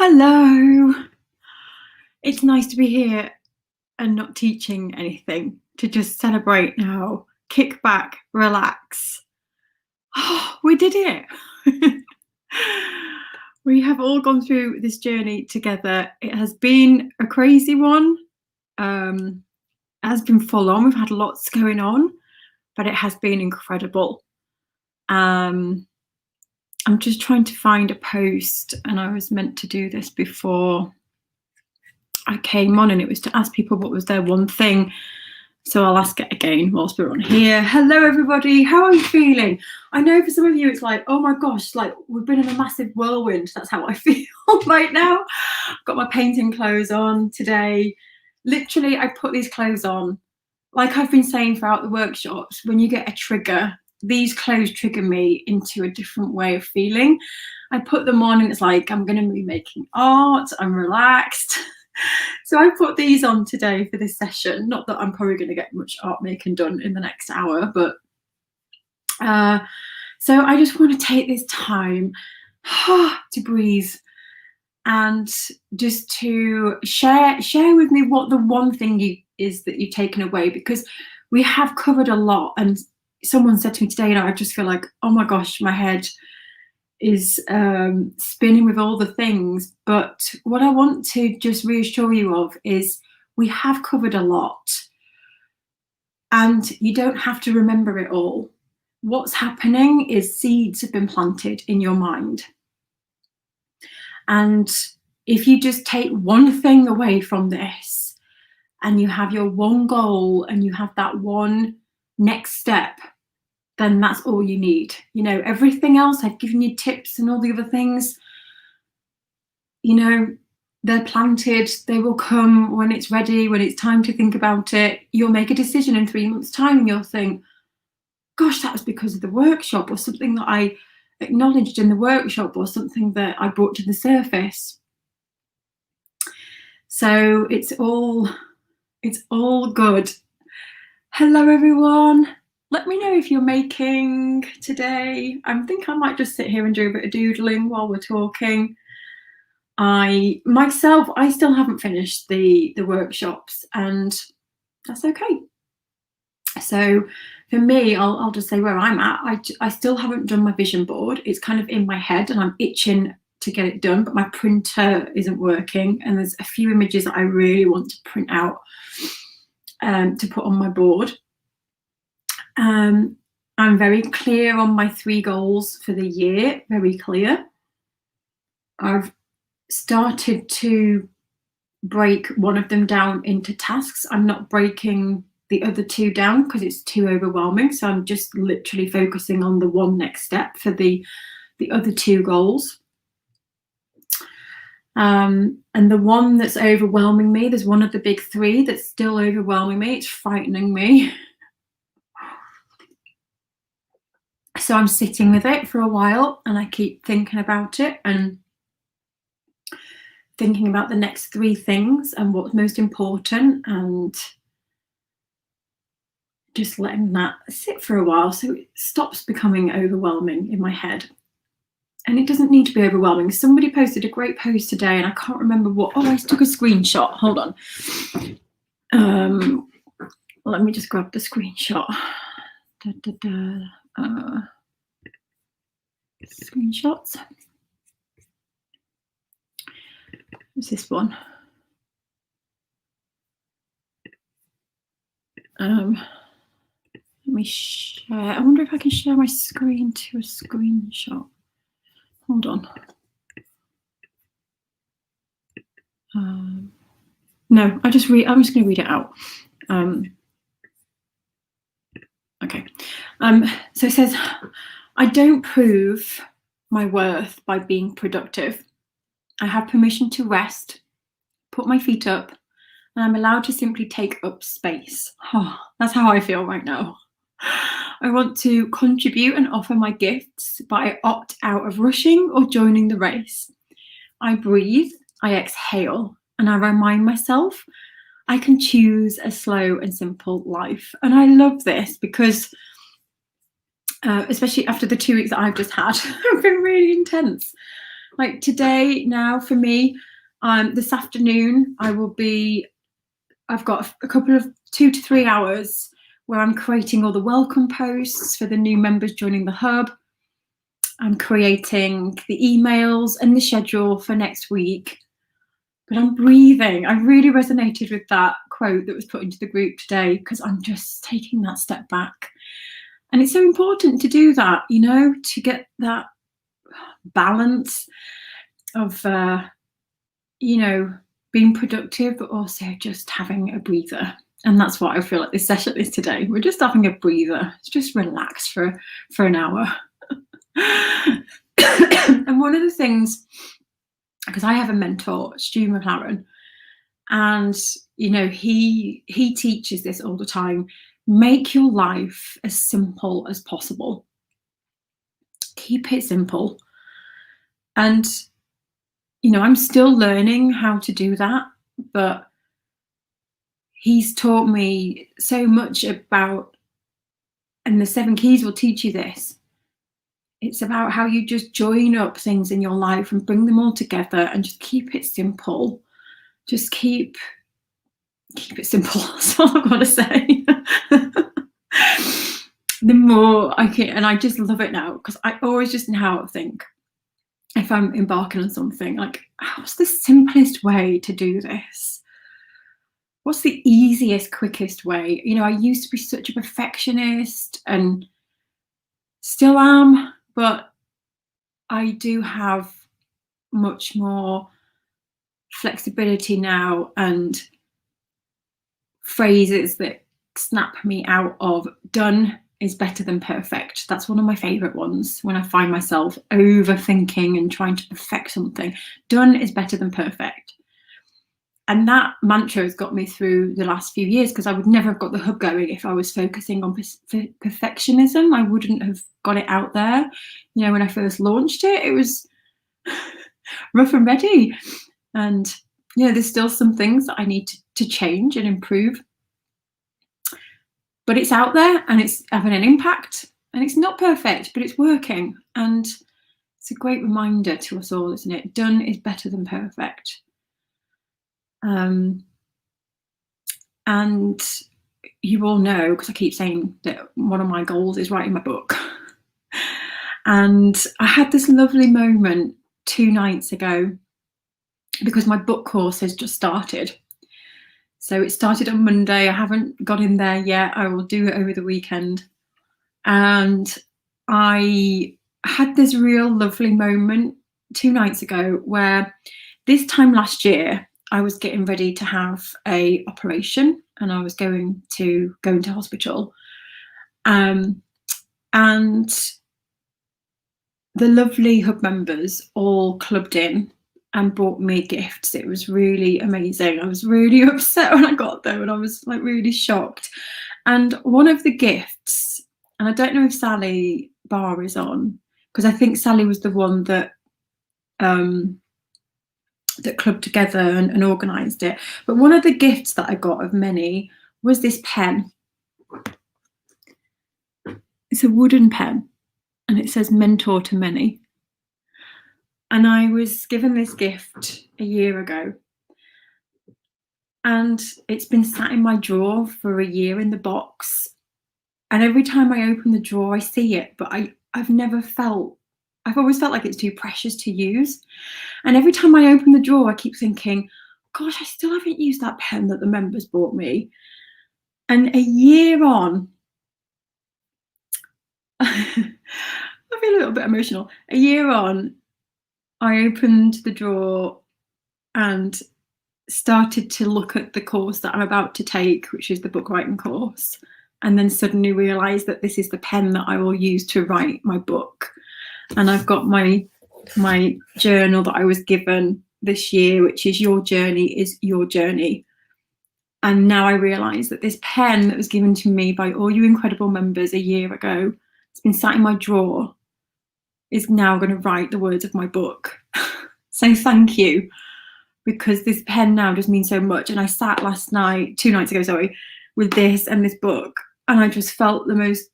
Hello. It's nice to be here and not teaching anything, to just celebrate now, kick back, relax. Oh, we did it. We have all gone through this journey together. It has been a crazy one. It has been full on. We've had lots going on, but it has been incredible. I'm just trying to find a post, and I was meant to do this before I came on, and it was to ask people what was their one thing. So I'll ask it again whilst we're on here. Hello, everybody. How are you feeling? I know for some of you it's like, oh my gosh, like we've been in a massive whirlwind. That's how I feel right now. I've got my painting clothes on today. Literally, I put these clothes on. Like I've been saying throughout the workshops, when you get a trigger, these clothes trigger me into a different way of feeling. I put them on and it's like, I'm going to be making art. I'm relaxed. So I put these on today for this session. Not that I'm probably going to get much art making done in the next hour, but so I just want to take this time to breathe and just to share with me what the one thing is that you've taken away, because we have covered a lot. And someone said to me today, I just feel like, oh my gosh, my head is spinning with all the things. But what I want to just reassure you of is we have covered a lot, and you don't have to remember it all. What's happening is seeds have been planted in your mind, and if you just take one thing away from this and you have your one goal and you have that one next step, then that's all you need. Everything else, I've given you tips and all the other things, they're planted, they will come when it's ready, when it's time to think about it. You'll make a decision in 3 months' time and you'll think, gosh, that was because of the workshop, or something that I acknowledged in the workshop, or something that I brought to the surface. So it's all good. Hello, everyone. Let me know if you're making today. I think I might just sit here and do a bit of doodling while we're talking. I still haven't finished the workshops, and that's okay. So for me, I'll just say where I'm at. I still haven't done my vision board. It's kind of in my head and I'm itching to get it done, but my printer isn't working, and there's a few images that I really want to print out to put on my board. I'm very clear on my 3 goals for the year, very clear. I've started to break one of them down into tasks. I'm not breaking the other 2 down because it's too overwhelming. So I'm just literally focusing on the one next step for the other 2 goals. And the one that's overwhelming me, there's one of the big 3 that's still overwhelming me. It's frightening me. So I'm sitting with it for a while, and I keep thinking about it and thinking about the next 3 things and what's most important, and just letting that sit for a while so it stops becoming overwhelming in my head. And it doesn't need to be overwhelming. Somebody posted a great post today, and I can't remember what. Oh, I took a screenshot. Hold on. Let me just grab the screenshot. Screenshots. What's this one? Let me share. I wonder if I can share my screen to a screenshot. Hold on. No, I'm just going to read it out. Okay. So it says, I don't prove my worth by being productive. I have permission to rest, put my feet up, and I'm allowed to simply take up space. Oh, that's how I feel right now. I want to contribute and offer my gifts, but I opt out of rushing or joining the race. I breathe, I exhale, and I remind myself I can choose a slow and simple life. And I love this because especially after the 2 weeks that I've just had, have been really intense. Like today now for me, this afternoon I've got a couple of 2 to 3 hours where I'm creating all the welcome posts for the new members joining the hub. I'm creating the emails and the schedule for next week. But I'm breathing. I really resonated with that quote that was put into the group today, because I'm just taking that step back. And it's so important to do that, you know, to get that balance of, you know, being productive, but also just having a breather. And that's what I feel like this session is today. We're just having a breather. It's just relax for an hour. And one of the things, because I have a mentor, Stu McLaren, and you know, he teaches this all the time: make your life as simple as possible. Keep it simple. And you know, I'm still learning how to do that, but he's taught me so much about, and the 7 keys will teach you this. It's about how you just join up things in your life and bring them all together and just keep it simple. Just keep it simple. That's all I've got to say. The more I can, and I just love it now, because I always just now think, if I'm embarking on something, like, what's the simplest way to do this? What's the easiest, quickest way? You know, I used to be such a perfectionist and still am, but I do have much more flexibility now and phrases that snap me out of done is better than perfect. That's one of my favorite ones when I find myself overthinking and trying to perfect something. Done is better than perfect. And that mantra has got me through the last few years, because I would never have got the hub going if I was focusing on perfectionism. I wouldn't have got it out there. You know, when I first launched it, it was rough and ready. And, you know, there's still some things that I need to change and improve. But it's out there and it's having an impact, and it's not perfect, but it's working. And it's a great reminder to us all, isn't it? Done is better than perfect. And you all know, because I keep saying that one of my goals is writing my book. And I had this lovely moment 2 nights ago, because my book course has just started. So it started on Monday. I haven't got in there yet. I will do it over the weekend. And I had this real lovely moment 2 nights ago, where this time last year, I was getting ready to have a operation, and I was going to go into hospital. And the lovely hub members all clubbed in and brought me gifts. It was really amazing. I was really upset when I got there, and I was like really shocked. And one of the gifts, and I don't know if Sally Barr is on, because I think Sally was the one that that clubbed together and organised it. But one of the gifts that I got of many was this pen. It's a wooden pen, and it says "Mentor to Many." And I was given this gift a year ago, and it's been sat in my drawer for a year in the box. And every time I open the drawer, I see it, but I've always felt like it's too precious to use. And every time I open the drawer, I keep thinking, gosh, I still haven't used that pen that the members bought me. And a year on, I feel a little bit emotional. A year on, I opened the drawer and started to look at the course that I'm about to take, which is the book writing course, and then suddenly realised that this is the pen that I will use to write my book. And I've got my journal that I was given this year, which is "Your journey is your journey." And now I realise that this pen that was given to me by all you incredible members a year ago, it's been sat in my drawer, is now going to write the words of my book. So thank you, because this pen now just means so much. And I sat 2 nights ago, with this and this book, and I just felt the most,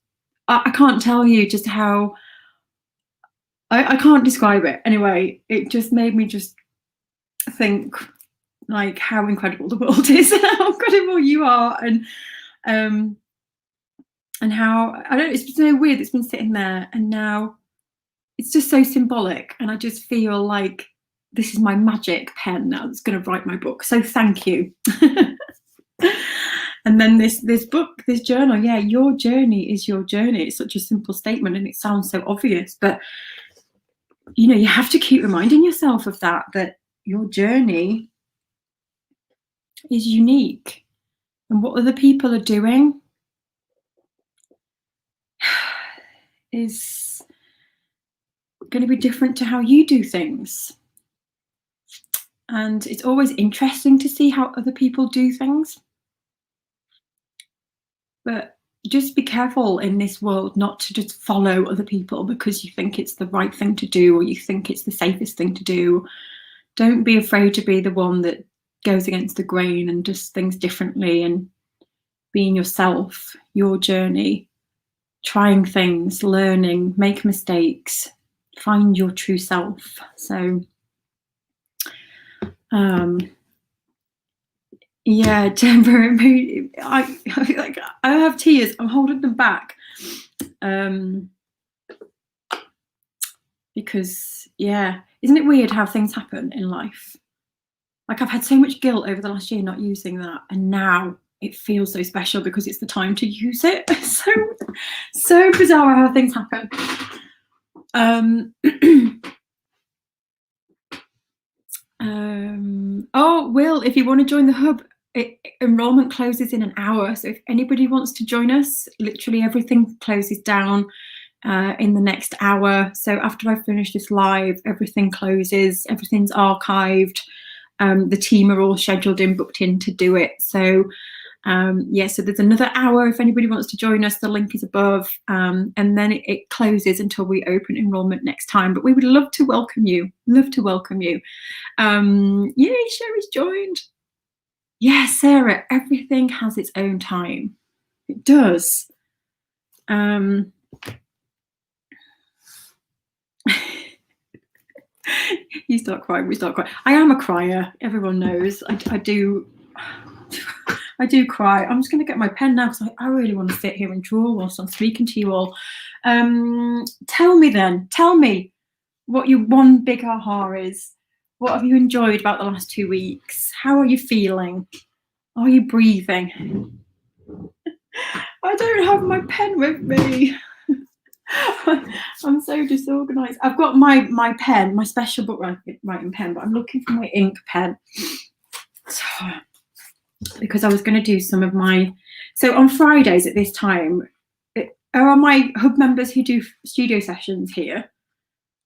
I can't tell you just how I can't describe it. Anyway, it just made me just think like how incredible the world is, how incredible you are, um and how I don't know, it's been so weird. It's been sitting there and now it's just so symbolic, and I just feel like this is my magic pen now that's going to write my book. So thank you. And then this book, this journal, yeah, your journey is your journey. It's such a simple statement and it sounds so obvious, but you know, you have to keep reminding yourself of that your journey is unique, and what other people are doing is going to be different to how you do things. And it's always interesting to see how other people do things. But just be careful in this world not to just follow other people because you think it's the right thing to do or you think it's the safest thing to do. Don't be afraid to be the one that goes against the grain and does things differently, and being yourself, your journey, trying things, learning, make mistakes, find your true self. So yeah, Denver, I have tears. I'm holding them back because, yeah, isn't it weird how things happen in life? Like, I've had so much guilt over the last year not using that, and now it feels so special because it's the time to use it. So bizarre how things happen. Oh, Will, if you want to join the hub, enrollment closes in an hour. So if anybody wants to join us, literally everything closes down in the next hour. So after I finish this live, everything closes, everything's archived. The team are all scheduled in, booked in to do it. So yeah, so there's another hour if anybody wants to join us. The link is above, and then it closes until we open enrollment next time. But we would love to welcome you. Love to welcome you. Yay, Sherry's joined. Yeah, Sarah, everything has its own time. It does. You start crying, we start crying. I am a crier, everyone knows. I do cry. I'm just going to get my pen now because I really want to sit here and draw whilst I'm speaking to you all. Tell me what your one big aha is. What have you enjoyed about the last 2 weeks? How are you feeling? Are you breathing? I don't have my pen with me. I'm so disorganized. I've got my pen, my special book writing pen, but I'm looking for my ink pen. Because I was going to do some of my, so on Fridays at this time, are my hub members who do studio sessions here?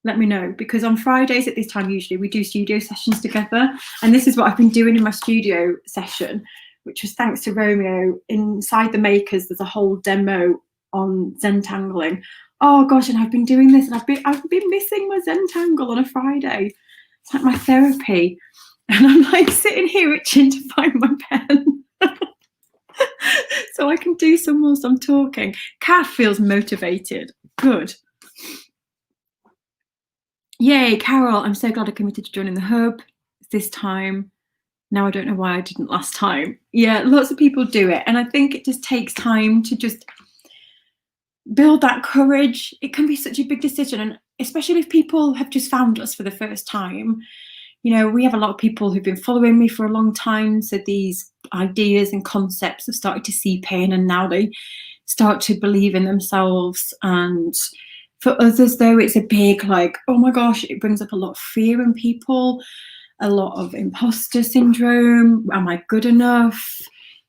Let me know, because on Fridays at this time usually we do studio sessions together, and this is what I've been doing in my studio session, which was thanks to Romeo. Inside the makers there's a whole demo on Zentangling. Oh gosh, and I've been doing this, and I've been missing my Zentangle on a Friday. It's like my therapy. And I'm like sitting here itching to find my pen so I can do some whilst I'm talking. Kat feels motivated. Good. Yay, Carol, I'm so glad I committed to joining the hub this time. Now I don't know why I didn't last time. Yeah, lots of people do it. And I think it just takes time to just build that courage. It can be such a big decision. And especially if people have just found us for the first time. You know, we have a lot of people who've been following me for a long time. So these ideas and concepts have started to seep in, and now they start to believe in themselves. And for others, though, it's a big like, oh my gosh, it brings up a lot of fear in people, a lot of imposter syndrome. Am I good enough?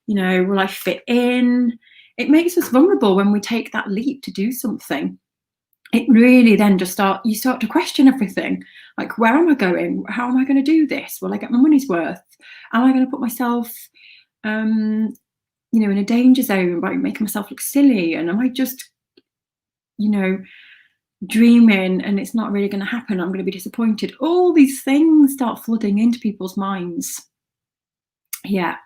You know, will I fit in? It makes us vulnerable when we take that leap to do something. It really then just you start to question everything. Like, where am I going? How am I going to do this? Will I get my money's worth? Am I going to put myself, you know, in a danger zone by making myself look silly? And am I just, you know, dreaming and it's not really going to happen? I'm going to be disappointed. All these things start flooding into people's minds. Yeah.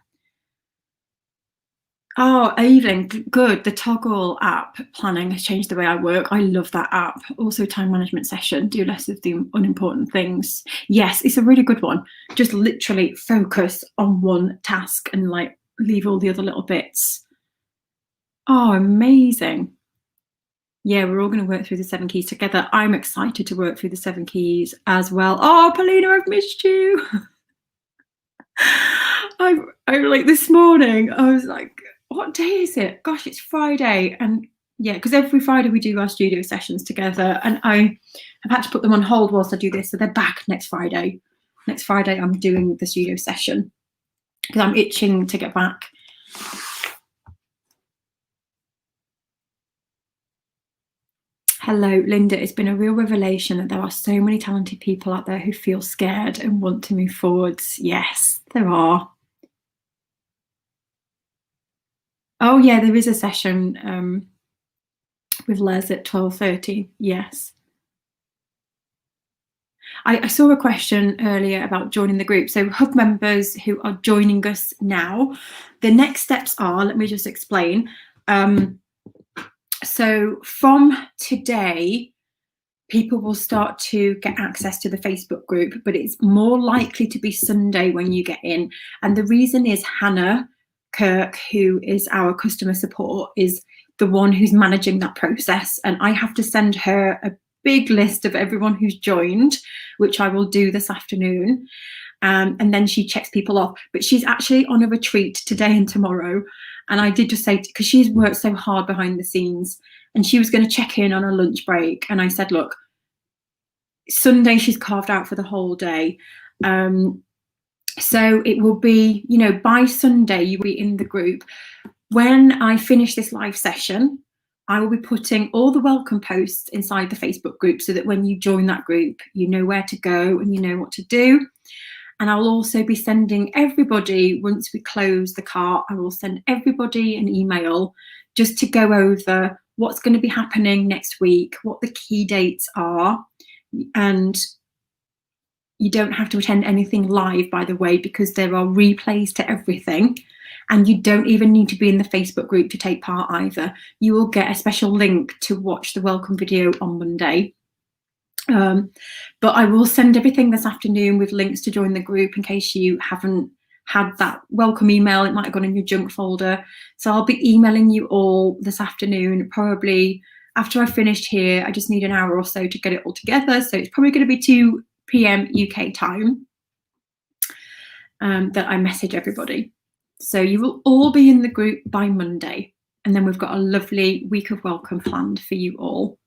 Oh, Evelyn, good. The Toggle app planning has changed the way I work. I love that app. Also, time management session, do less of the unimportant things. Yes, it's a really good one. Just literally focus on one task and like leave all the other little bits. Oh, amazing. Yeah, we're all going to work through the 7 keys together. I'm excited to work through the 7 keys as well. Oh, Paulina, I've missed you. I like this morning, I was like, what day is it? Gosh, it's Friday. And yeah, because every Friday we do our studio sessions together, and I have had to put them on hold whilst I do this. So they're back next Friday. Next Friday, I'm doing the studio session because I'm itching to get back. Hello, Linda. It's been a real revelation that there are so many talented people out there who feel scared and want to move forwards. Yes, there are. Oh yeah, there is a session with Les at 12:30. Yes. I saw a question earlier about joining the group. So hub members who are joining us now, the next steps are, let me just explain. So from today, people will start to get access to the Facebook group, but it's more likely to be Sunday when you get in. And the reason is Hannah Kirk, who is our customer support, is the one who's managing that process. And I have to send her a big list of everyone who's joined, which I will do this afternoon. And then she checks people off. But she's actually on a retreat today and tomorrow. And I did just say, because she's worked so hard behind the scenes, and she was going to check in on her lunch break. And I said, look, Sunday she's carved out for the whole day. So it will be, you know, by Sunday you will be in the group. When I finish this live session, I will be putting all the welcome posts inside the Facebook group so that when you join that group, you know where to go and you know what to do. And I'll also be sending everybody, once we close the cart, I will send everybody an email just to go over what's going to be happening next week, what the key dates are. And you don't have to attend anything live, by the way, because there are replays to everything. And you don't even need to be in the Facebook group to take part either. You will get a special link to watch the welcome video on Monday. But I will send everything this afternoon with links to join the group in case you haven't had that welcome email. It might have gone in your junk folder. So I'll be emailing you all this afternoon, probably after I've finished here. I just need an hour or so to get it all together. So it's probably going to be 2 p.m. UK time that I message everybody. So you will all be in the group by Monday. And then we've got a lovely week of welcome planned for you all.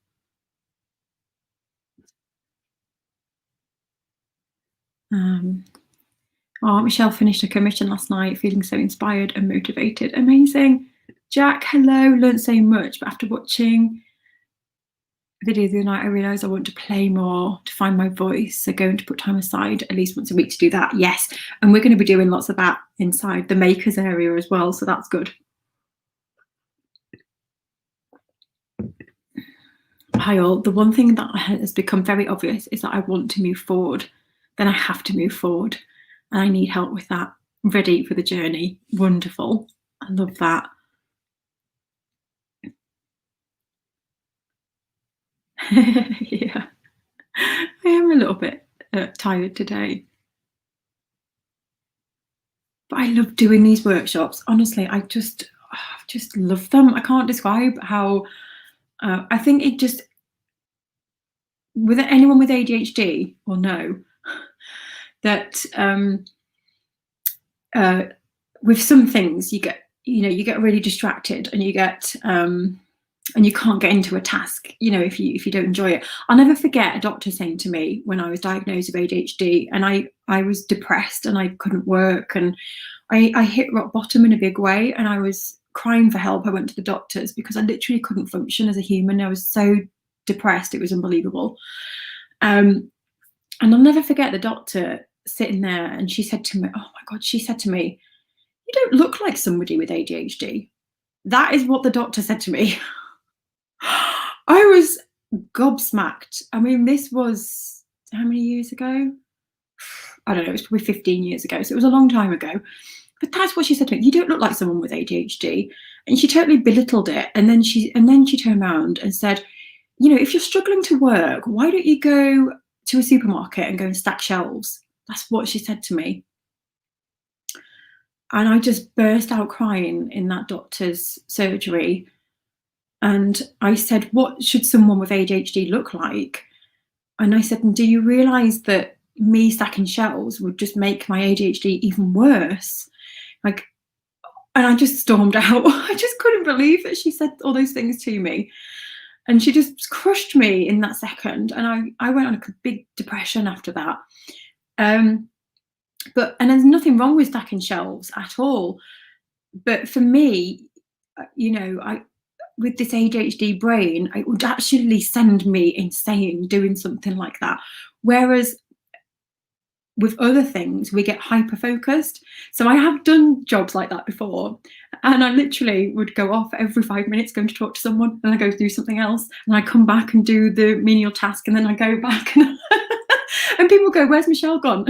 Oh, Michelle finished a commission last night, feeling so inspired and motivated. Amazing. Jack, hello. Learned so much, but after watching the video the other night, I realised I want to play more to find my voice. So going to put time aside at least once a week to do that. Yes. And we're going to be doing lots of that inside the makers area as well. So that's good. Hi all. The one thing that has become very obvious is that I want to move forward. Then I have to move forward. And I need help with that. Ready for the journey. Wonderful. I love that. Yeah. I am a little bit tired today. But I love doing these workshops. Honestly, I just love them. I can't describe how, I think it just, with anyone with ADHD will know that with some things you get really distracted and you get and you can't get into a task, if you don't enjoy it. I'll never forget a doctor saying to me when I was diagnosed with ADHD and I was depressed and I couldn't work and I hit rock bottom in a big way and I was crying for help. I went to the doctors because I literally couldn't function as a human. I was so depressed, it was unbelievable. And I'll never forget the doctor sitting there and she said to me, oh my God, she said to me, "You don't look like somebody with ADHD." That is what the doctor said to me. I was gobsmacked. I mean, this was how many years ago? I don't know, it was probably 15 years ago. So it was a long time ago. but that's what she said to me. You don't look like someone with ADHD. And she totally belittled it. And then she turned around and said, you know, if you're struggling to work, why don't you go to a supermarket and go and stack shelves? That's what she said to me. And I just burst out crying in that doctor's surgery. And I said, what should someone with ADHD look like? And I said, do you realize that me stacking shelves would just make my ADHD even worse? Like, and I just stormed out. I just couldn't believe that she said all those things to me. And she just crushed me in that second. And I went on a big depression after that. And there's nothing wrong with stacking shelves at all. But for me, you know, with this ADHD brain, it would actually send me insane doing something like that. Whereas with other things, we get hyper focused. So I have done jobs like that before, and I literally would go off every 5 minutes going to talk to someone, and I go do something else, and I come back and do the menial task, and then I go back and, and people go, where's Michelle gone?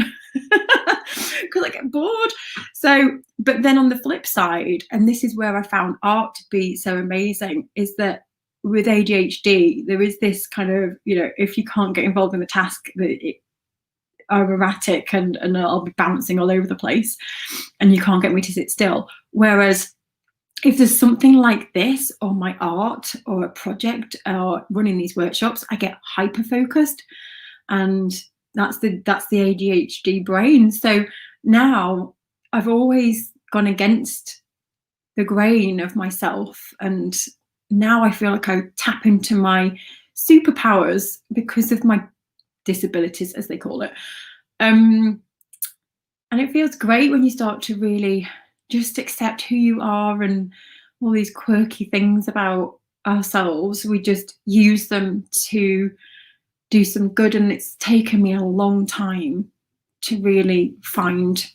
Because I get bored. So, but then on the flip side, and this is where I found art to be so amazing, is that with ADHD, there is this kind of, you know, if you can't get involved in the task, I'm erratic and I'll be bouncing all over the place and you can't get me to sit still. Whereas if there's something like this, or my art, or a project, or running these workshops, I get hyper focused, and that's the ADHD brain. So now I've always gone against the grain of myself, and now I feel like I tap into my superpowers because of my disabilities, as they call it. And it feels great when you start to really just accept who you are and all these quirky things about ourselves. We just use them to do some good, and it's taken me a long time to really find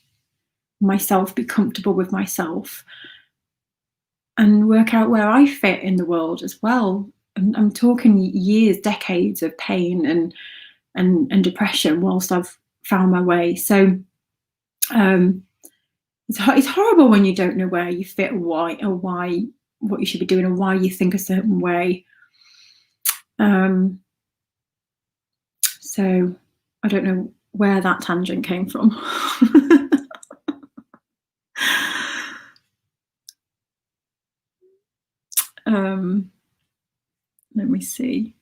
myself, be comfortable with myself, and work out where I fit in the world as well. I'm talking years, decades of pain and depression whilst I've found my way. So it's horrible when you don't know where you fit, or why what you should be doing, or why you think a certain way. So I don't know where that tangent came from. Let me see.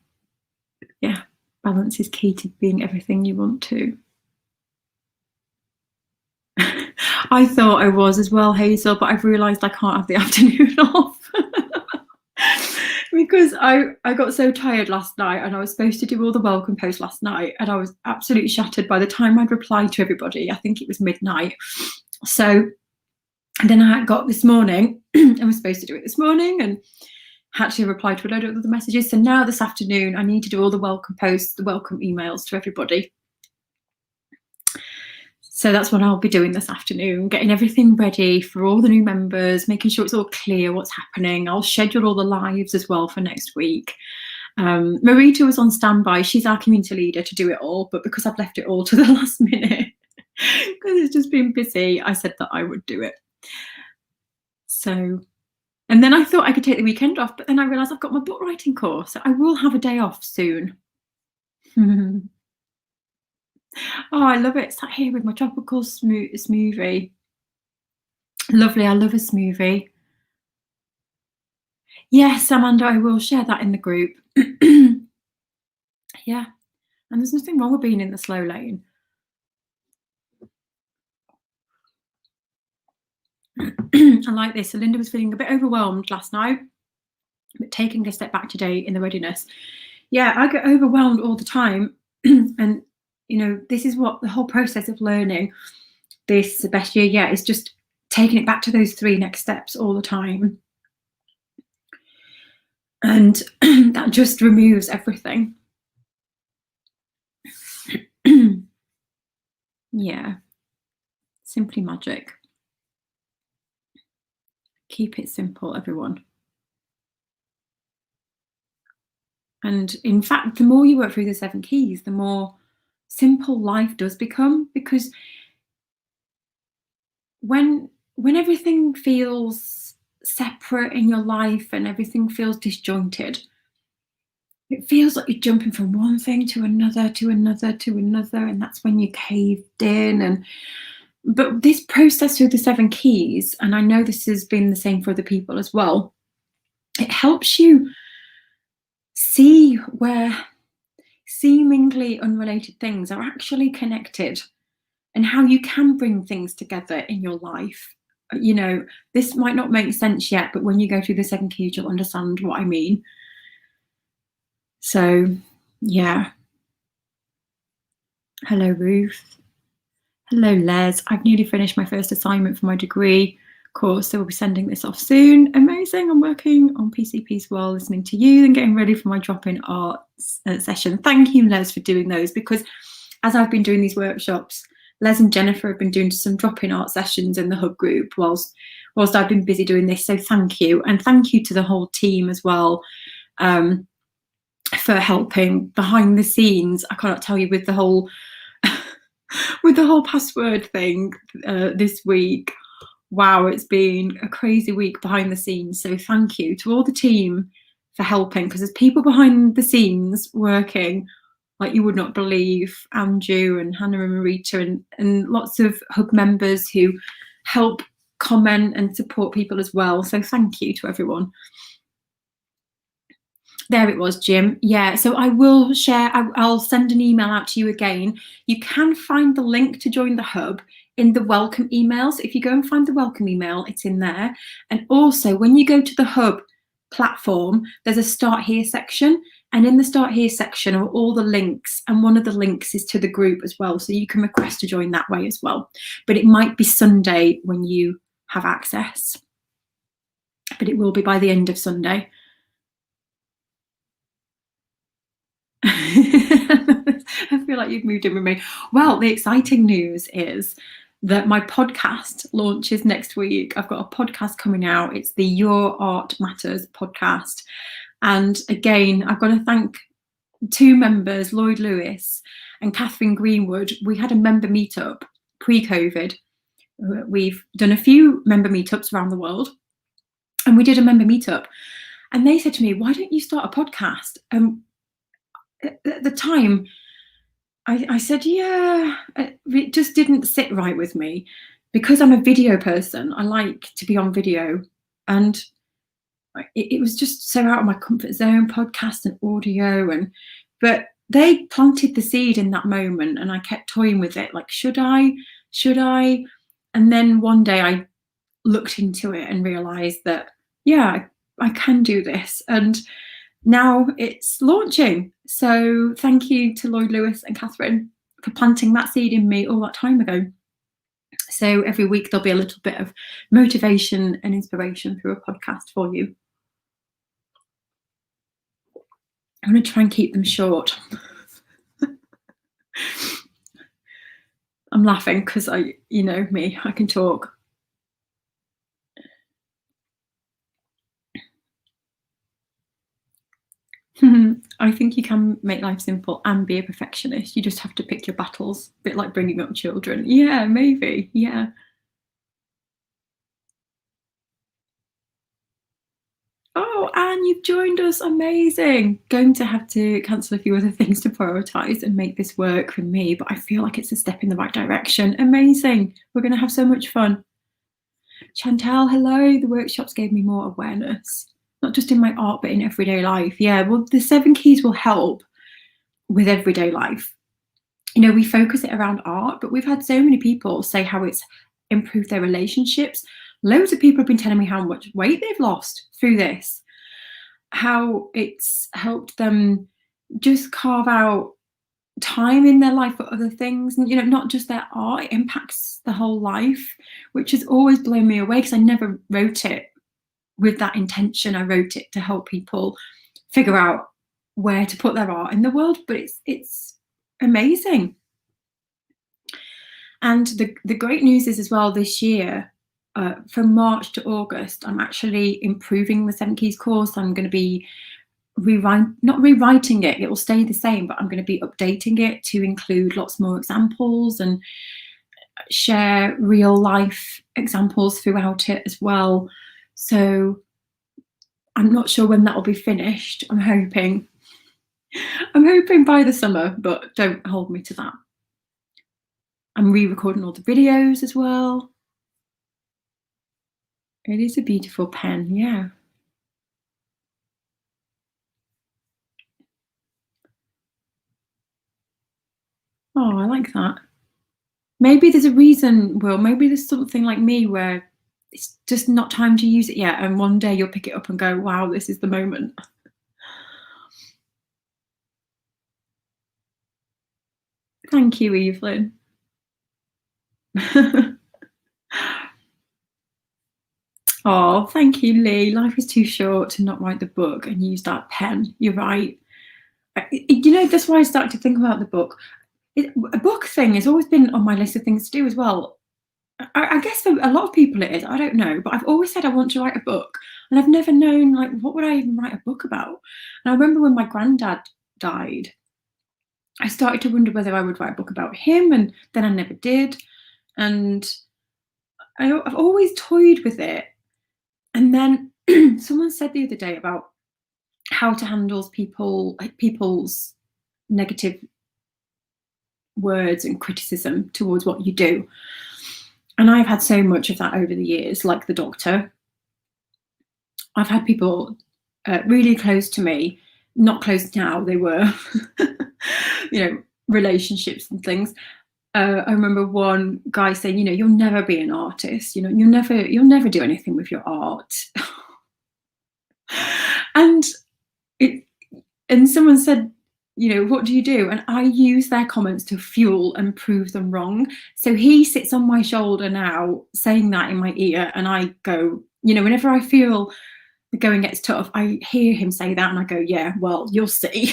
Yeah, balance is key to being everything you want to. I thought I was as well, Hazel, but I've realised I can't have the afternoon off. Because I got so tired last night, and I was supposed to do all the welcome posts last night, and I was absolutely shattered by the time I'd replied to everybody. I think it was midnight. So then I got this morning, I was supposed to do it this morning, and had to reply to a load of other messages. So now this afternoon, I need to do all the welcome posts, the welcome emails to everybody. So that's what I'll be doing this afternoon, getting everything ready for all the new members, making sure it's all clear what's happening. I'll schedule all the lives as well for next week. Marita was on standby. She's our community leader to do it all, but because I've left it all to the last minute, because it's just been busy, I said that I would do it. So, and then I thought I could take the weekend off, but then I realised I've got my book writing course, so I will have a day off soon. Oh, I love it. Sat here with my tropical smoothie. Lovely. I love a smoothie. Yes, Amanda, I will share that in the group. Yeah, and there's nothing wrong with being in the slow lane. I like this. So Linda was feeling a bit overwhelmed last night, but taking a step back today in the readiness. Yeah, I get overwhelmed all the time. And, you know, this is what the whole process of learning this the best year yet is, just taking it back to those 3 next steps all the time. And that just removes everything. Yeah, simply magic. Keep it simple, everyone. And in fact, the more you work through the 7 keys, the more simple life does become, because when when everything feels separate in your life and everything feels disjointed, it feels like you're jumping from one thing to another, to another, to another, and that's when you caved in. But this process through the 7 keys, and I know this has been the same for other people as well, it helps you see where seemingly unrelated things are actually connected, and how you can bring things together in your life. You know, this might not make sense yet, but when you go through the 7 keys, you'll understand what I mean. So, yeah. Hello, Ruth. Hello, Les. I've nearly finished my first assignment for my degree course, so we'll be sending this off soon. Amazing. I'm working on PCPs while listening to you and getting ready for my drop-in arts session. Thank you, Les, for doing those, because as I've been doing these workshops, Les and Jennifer have been doing some drop-in art sessions in the hub group whilst I've been busy doing this. So thank you. And thank you to the whole team as well for helping behind the scenes. I cannot tell you with the whole with the whole password thing this week. Wow, it's been a crazy week behind the scenes. So thank you to all the team for helping, because there's people behind the scenes working like you would not believe. Andrew and Hannah and Marita and lots of hub members who help comment and support people as well. So thank you to everyone. There it was, Jim. Yeah, so I will share, I'll send an email out to you again. You can find the link to join the hub in the welcome email. So if you go and find the welcome email, it's in there. And also when you go to the hub platform, there's a start here section. And in the start here section are all the links. And one of the links is to the group as well. So you can request to join that way as well. But it might be Sunday when you have access. But it will be by the end of Sunday. I feel like you've moved in with me. Well, the exciting news is that my podcast launches next week. I've got a podcast coming out. It's the Your Art Matters podcast. And again, I've got to thank 2 members, Lloyd Lewis and Catherine Greenwood. We had a member meetup pre-COVID. We've done a few member meetups around the world. And we did a member meetup. And they said to me, why don't you start a podcast? At the time, I said, yeah, it just didn't sit right with me, because I'm a video person. I like to be on video, and it was just so out of my comfort zone, podcast and audio. But they planted the seed in that moment, and I kept toying with it, like, should I? And then one day I looked into it and realized that, yeah, I can do this. And now it's launching. So thank you to Lloyd Lewis and Catherine for planting that seed in me all that time ago. So every week there'll be a little bit of motivation and inspiration through a podcast for you. I'm going to try and keep them short. I'm laughing because you know me, I can talk. I think you can make life simple and be a perfectionist. You just have to pick your battles, a bit like bringing up children. Yeah, maybe. Yeah. Oh, Anne, you've joined us. Amazing. Going to have to cancel a few other things to prioritise and make this work for me, but I feel like it's a step in the right direction. Amazing. We're going to have so much fun. Chantal, hello. The workshops gave me more awareness, not just in my art, but in everyday life. Yeah, well, the 7 keys will help with everyday life. You know, we focus it around art, but we've had so many people say how it's improved their relationships. Loads of people have been telling me how much weight they've lost through this, how it's helped them just carve out time in their life for other things, and, you know, not just their art. It impacts the whole life, which has always blown me away, because I never wrote it with that intention. I wrote it to help people figure out where to put their art in the world, but it's amazing. And the great news is as well, this year, from March to August, I'm actually improving the 7 keys course. I'm going to be not rewriting it, it will stay the same, but I'm going to be updating it to include lots more examples and share real life examples throughout it as well. So I'm not sure when that will be finished. I'm hoping by the summer, but don't hold me to that. I'm re-recording all the videos as well. It is a beautiful pen, yeah. Oh, I like that. Maybe there's a reason, Will, maybe there's something like me where it's just not time to use it yet, and one day you'll pick it up and go, wow, this is the moment. Thank you, Evelyn. Oh, thank you, Lee. Life is too short to not write the book and use that pen. You're right. You know, that's why I started to think about the book. A book thing has always been on my list of things to do as well. I guess for a lot of people it is, I don't know, but I've always said I want to write a book, and I've never known, like, what would I even write a book about? And I remember when my granddad died, I started to wonder whether I would write a book about him, and then I never did. And I've always toyed with it. And then someone said the other day about how to handle people's negative words and criticism towards what you do. And I've had so much of that over the years, like the doctor. I've had people really close to me, not close now, they were, relationships and things. I remember one guy saying, you'll never be an artist, you'll never do anything with your art. And someone said, what do you do? And I use their comments to fuel and prove them wrong. So he sits on my shoulder now saying that in my ear, and I go, whenever I feel the going gets tough, I hear him say that and I go, yeah, well, you'll see.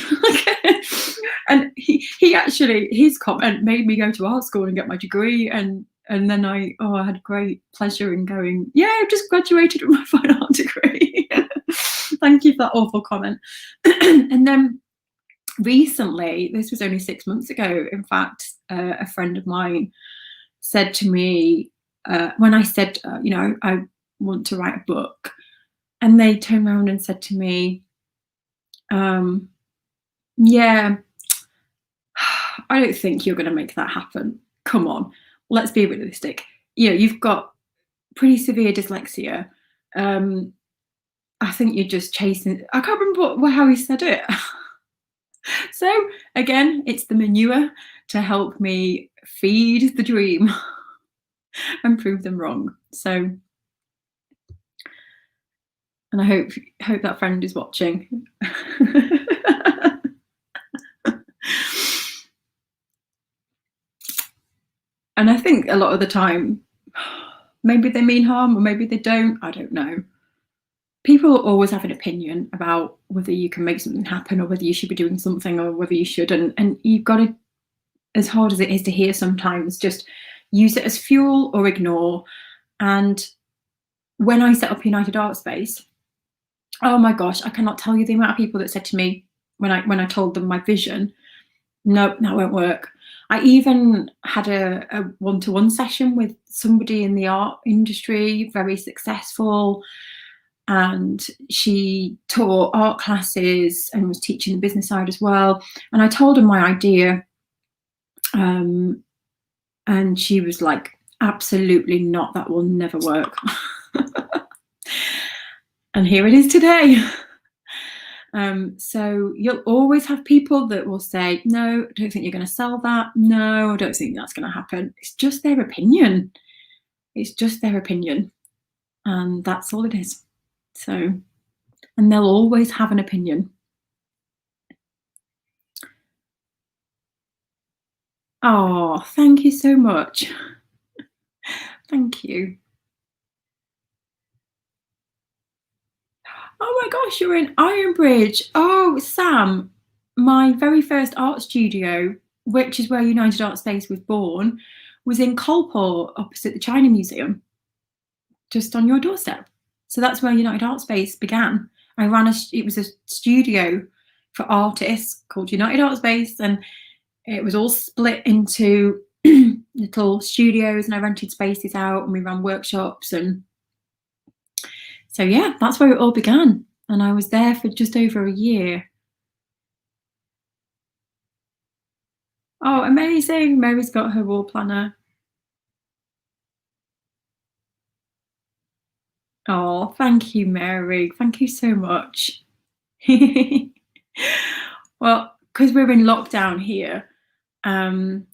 And he actually, his comment made me go to art school and get my degree. And then I had great pleasure in going, yeah, I've just graduated with my fine art degree. Thank you for that awful comment. And then recently, this was only 6 months ago, in fact, a friend of mine said to me, when I said, I want to write a book, and they turned around and said to me, yeah, I don't think you're going to make that happen. Come on, let's be realistic. You've got pretty severe dyslexia. I think you're just chasing, I can't remember how he said it. So again, it's the manure to help me feed the dream and prove them wrong. So, and I hope that friend is watching. And I think a lot of the time, maybe they mean harm or maybe they don't, I don't know. People always have an opinion about whether you can make something happen or whether you should be doing something or whether you shouldn't. And you've got to, as hard as it is to hear sometimes, just use it as fuel or ignore. And when I set up United Art Space, oh my gosh, I cannot tell you the amount of people that said to me when I told them my vision, no, that won't work. I even had a one-to-one session with somebody in the art industry, very successful, and she taught art classes and was teaching the business side as well. And I told her my idea, and she was like, absolutely not, that will never work. And here it is today. So you'll always have people that will say, no, I don't think you're going to sell that. No, I don't think that's going to happen. It's just their opinion. It's just their opinion. And that's all it is. So, and they'll always have an opinion. Oh, thank you so much. Thank you. Oh my gosh, you're in Ironbridge. Oh, Sam, my very first art studio, which is where United Art Space was born, was in Colport, opposite the China Museum, just on your doorstep. So that's where United Art Space began. It was a studio for artists called United Art Space, and it was all split into little studios, and I rented spaces out, and we ran workshops. And so, yeah, that's where it all began. And I was there for just over a year. Oh, amazing. Mary's got her wall planner. Oh, thank you, Mary. Thank you so much. Well, because we're in lockdown here, um,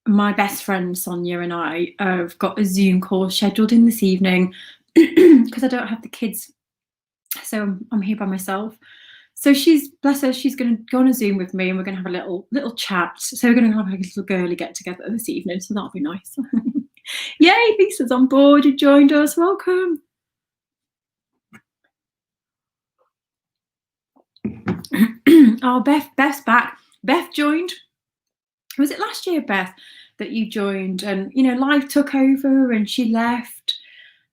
my best friend Sonia and I have got a Zoom call scheduled in this evening because I don't have the kids, so I'm here by myself. So she's, bless her, she's going to go on a Zoom with me, and we're going to have a little chat. So we're going to have like a little girly get together this evening. So that'll be nice. Yay, Lisa's on board. You joined us. Welcome. Oh, Beth's back. Beth joined. Was it last year, Beth, that you joined? And life took over, and she left,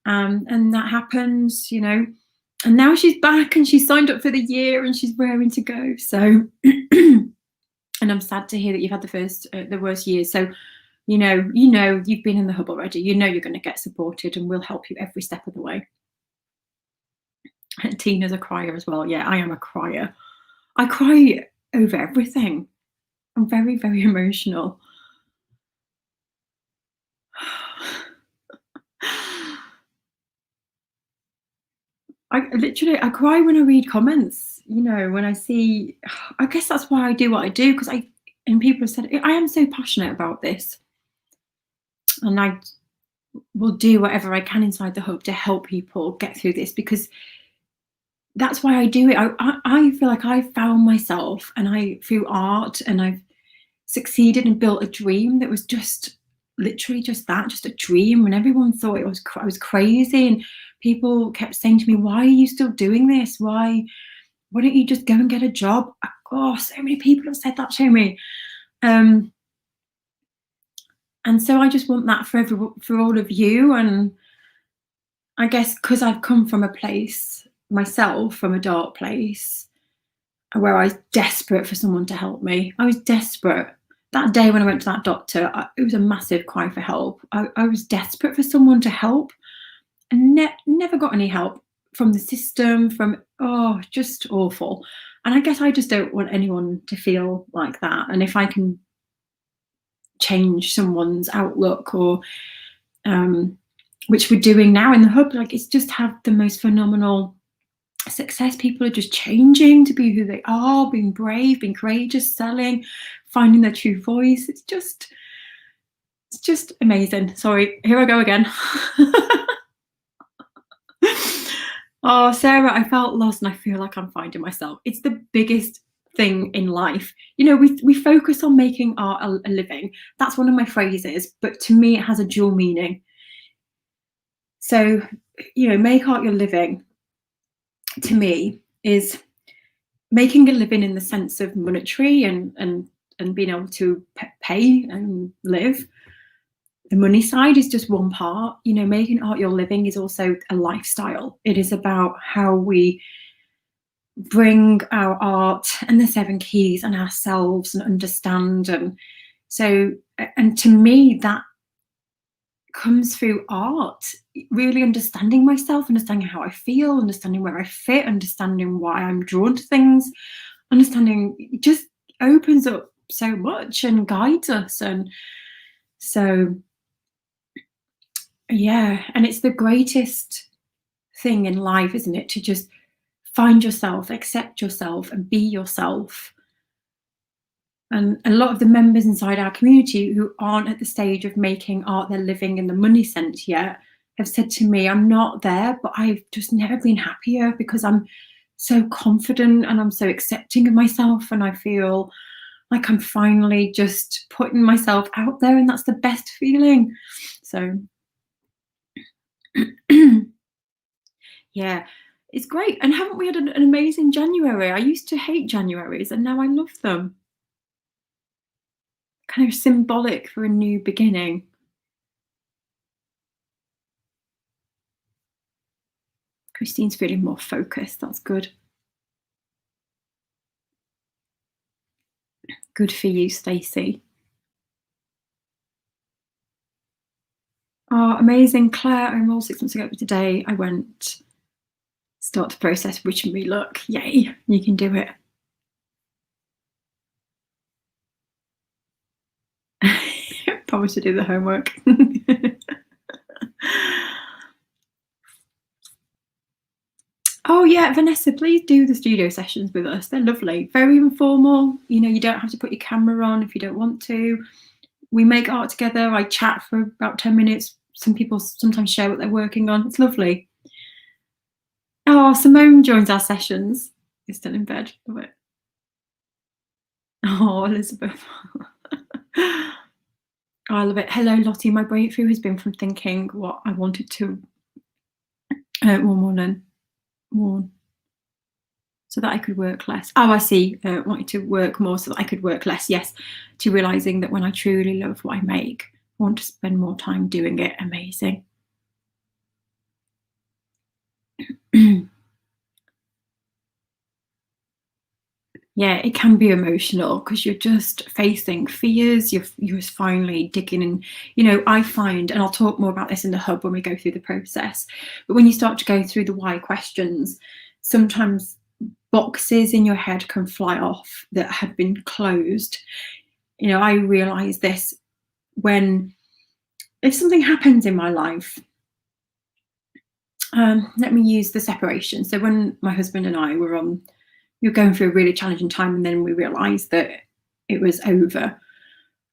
and that happens, And now she's back, and she's signed up for the year, and she's raring to go. So, and I'm sad to hear that you've had the worst year. So, you've been in the hub already. You're going to get supported, and we'll help you every step of the way. And Tina's a crier as well. Yeah, I am a crier. I cry over everything. I'm very, very emotional. I cry when I read comments, when I see, I guess that's why I do what I do, because and people have said, I am so passionate about this, and I will do whatever I can inside the hub to help people get through this, because that's why I do it. I feel like I found myself, and through art, and I've succeeded and built a dream that was just literally just a dream, when everyone thought I was crazy, and people kept saying to me, why are you still doing this? Why don't you just go and get a job? Oh, so many people have said that to me. And so I just want that for all of you. And I guess because I've come from a place myself, from a dark place, where I was desperate for someone to help me. I was desperate. That day when I went to that doctor, it was a massive cry for help. I was desperate for someone to help, and never got any help from the system, just awful. And I guess I just don't want anyone to feel like that. And if I can change someone's outlook, or which we're doing now in the hub, like, it's just have the most phenomenal success. People are just changing to be who they are, being brave, being courageous, selling, finding their true voice. It's just amazing. Sorry, here I go again. Oh, Sarah, I felt lost, and I feel like I'm finding myself. It's the biggest thing in life. We focus on making art a living. That's one of my phrases, but to me, it has a dual meaning. So, make art your living, to me, is making a living in the sense of monetary and being able to pay and live. The money side is just one part. Making art your living is also a lifestyle. It is about how we bring our art and the 7 keys and ourselves and understand. And so, and to me, that comes through art, really understanding myself, understanding how I feel, understanding where I fit, understanding why I'm drawn to things, understanding, it just opens up so much and guides us. And so, yeah, and it's the greatest thing in life, isn't it, to just find yourself, accept yourself, and be yourself. And a lot of the members inside our community who aren't at the stage of making art their living in the money sense yet have said to me, I'm not there, but I've just never been happier, because I'm so confident and I'm so accepting of myself, and I feel like I'm finally just putting myself out there, and that's the best feeling. So yeah, it's great. And haven't we had an amazing January? I used to hate Januaries, and now I love them. Kind of symbolic for a new beginning. Christine's feeling more focused. That's good. Good for you, Stacey. Oh, amazing, Claire. I enrolled 6 months ago. Today I went start the process, wish me luck. Yay, you can do it. Promise to do the homework. Oh yeah, Vanessa, please do the studio sessions with us. They're lovely, very informal. You know, you don't have to put your camera on if you don't want to. We make art together. I chat for about 10 minutes. Some people sometimes share what they're working on. It's lovely. Oh, Simone joins our sessions. Is still in bed. Love it. Oh, Elizabeth. Oh, I love it. Hello, Lottie. My breakthrough has been from thinking what I wanted to one morning, so that I could work less. Oh, I see. Wanting to work more so that I could work less. Yes, to realizing that when I truly love what I make, I want to spend more time doing it. Amazing. Yeah, it can be emotional because you're just facing fears. You're finally digging in. You know, I find, and I'll talk more about this in the hub when we go through the process, but when you start to go through the why questions, sometimes boxes in your head can fly off that had been closed. You know, I realize this when, if something happens in my life, let me use the separation. So when my husband and I were going through a really challenging time, and then we realized that it was over.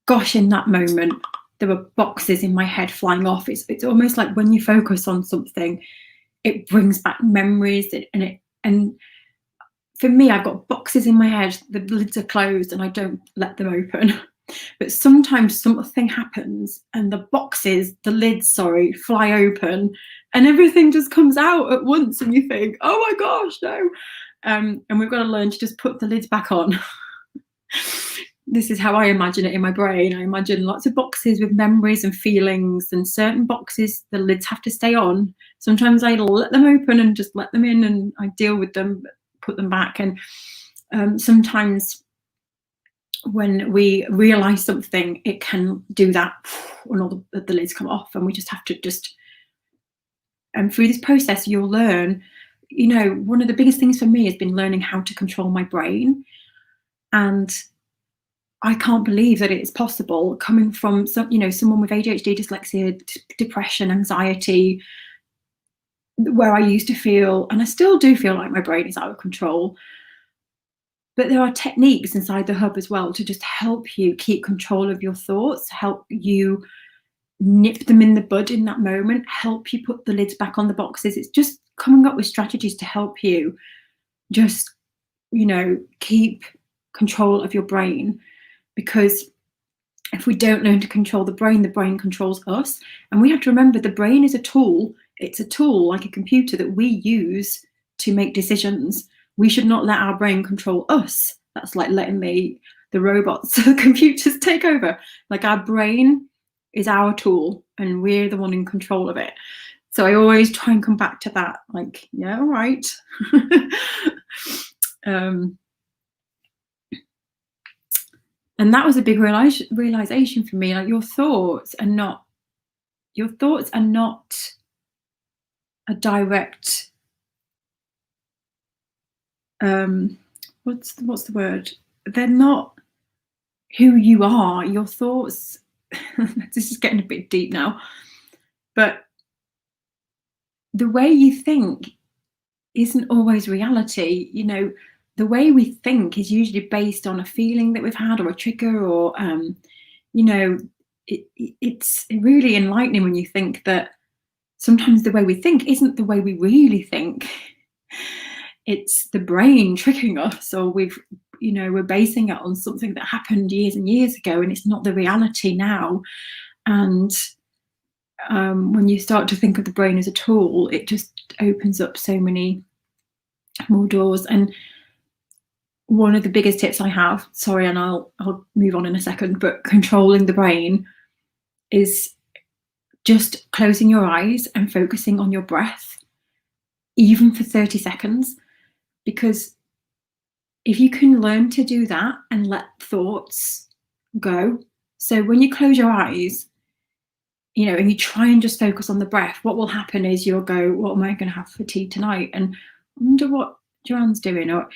Gosh, in that moment, there were boxes in my head flying off. It's almost like when you focus on something, it brings back memories, and for me, I've got boxes in my head, the lids are closed and I don't let them open. But sometimes something happens and the boxes, the lids, sorry, fly open and everything just comes out at once and you think, oh my gosh, no. And we've got to learn to just put the lids back on. This is how I imagine it in my brain. I imagine lots of boxes with memories and feelings, and certain boxes, the lids have to stay on. Sometimes I let them open and just let them in and I deal with them, put them back. And sometimes when we realize something, it can do that when all the lids come off, and we just have to and through this process, you'll learn, you know, one of the biggest things for me has been learning how to control my brain. And I can't believe that it's possible coming from someone with ADHD, dyslexia, depression, anxiety, where I used to feel, and I still do feel like my brain is out of control. But there are techniques inside the hub as well to just help you keep control of your thoughts, help you nip them in the bud in that moment, help you put the lids back on the boxes. It's just coming up with strategies to help you just, keep control of your brain. Because if we don't learn to control the brain controls us. And we have to remember the brain is a tool. It's a tool like a computer that we use to make decisions. We should not let our brain control us. That's like letting the robots, the computers take over. Like, our brain is our tool and we're the one in control of it. So I always try and come back to that, like, yeah, all right. And that was a big realization for me. Like, your thoughts are not a direct, what's the word? They're not who you are. Your thoughts, this is getting a bit deep now, but the way you think isn't always reality. The way we think is usually based on a feeling that we've had or a trigger, or it's really enlightening when you think that sometimes the way we think isn't the way we really think. It's the brain tricking us, or we're basing it on something that happened years and years ago, and it's not the reality now. And when you start to think of the brain as a tool, it just opens up so many more doors. And one of the biggest tips I have, sorry, and I'll move on in a second, but controlling the brain is just closing your eyes and focusing on your breath, even for 30 seconds. Because if you can learn to do that and let thoughts go, so when you close your eyes, and you try and just focus on the breath, what will happen is you'll go, what am I going to have for tea tonight? And I wonder what Joanne's doing, or,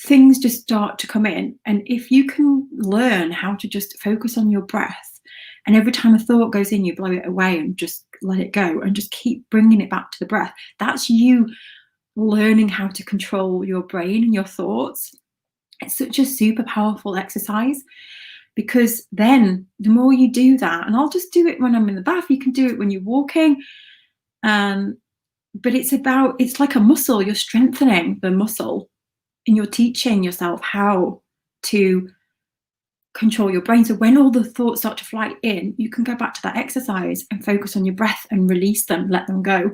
things just start to come in. And if you can learn how to just focus on your breath, and every time a thought goes in, you blow it away and just let it go and just keep bringing it back to the breath. That's you learning how to control your brain and your thoughts. It's such a super powerful exercise, because then the more you do that, and I'll just do it when I'm in the bath, you can do it when you're walking, but it's like a muscle. You're strengthening the muscle, and you're teaching yourself how to control your brain. So when all the thoughts start to fly in, you can go back to that exercise and focus on your breath and release them, let them go.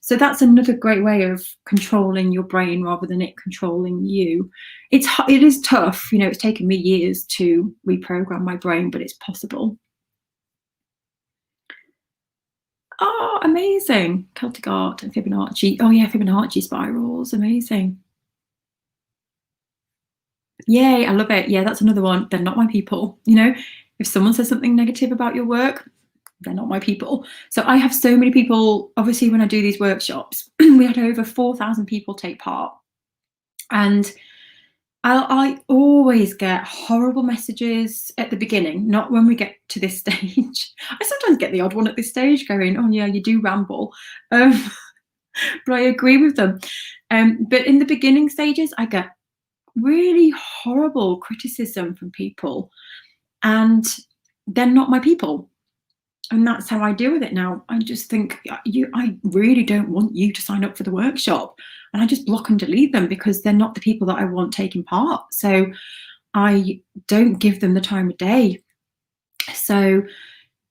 So that's another great way of controlling your brain rather than it controlling you. It is tough. It's taken me years to reprogram my brain, but it's possible. Oh, amazing. Celtic art and Fibonacci. Oh yeah, Fibonacci spirals. Amazing. Yay, I love it. Yeah, that's another one. They're not my people. If someone says something negative about your work, they're not my people. So I have so many people, obviously, when I do these workshops, we had over 4,000 people take part. And I always get horrible messages at the beginning, not when we get to this stage. I sometimes get the odd one at this stage going, oh yeah, you do ramble. But I agree with them. But in the beginning stages, I get really horrible criticism from people, and they're not my people. And that's how I deal with it now. I just think, I really don't want you to sign up for the workshop. And I just block and delete them, because they're not the people that I want taking part. So I don't give them the time of day. So,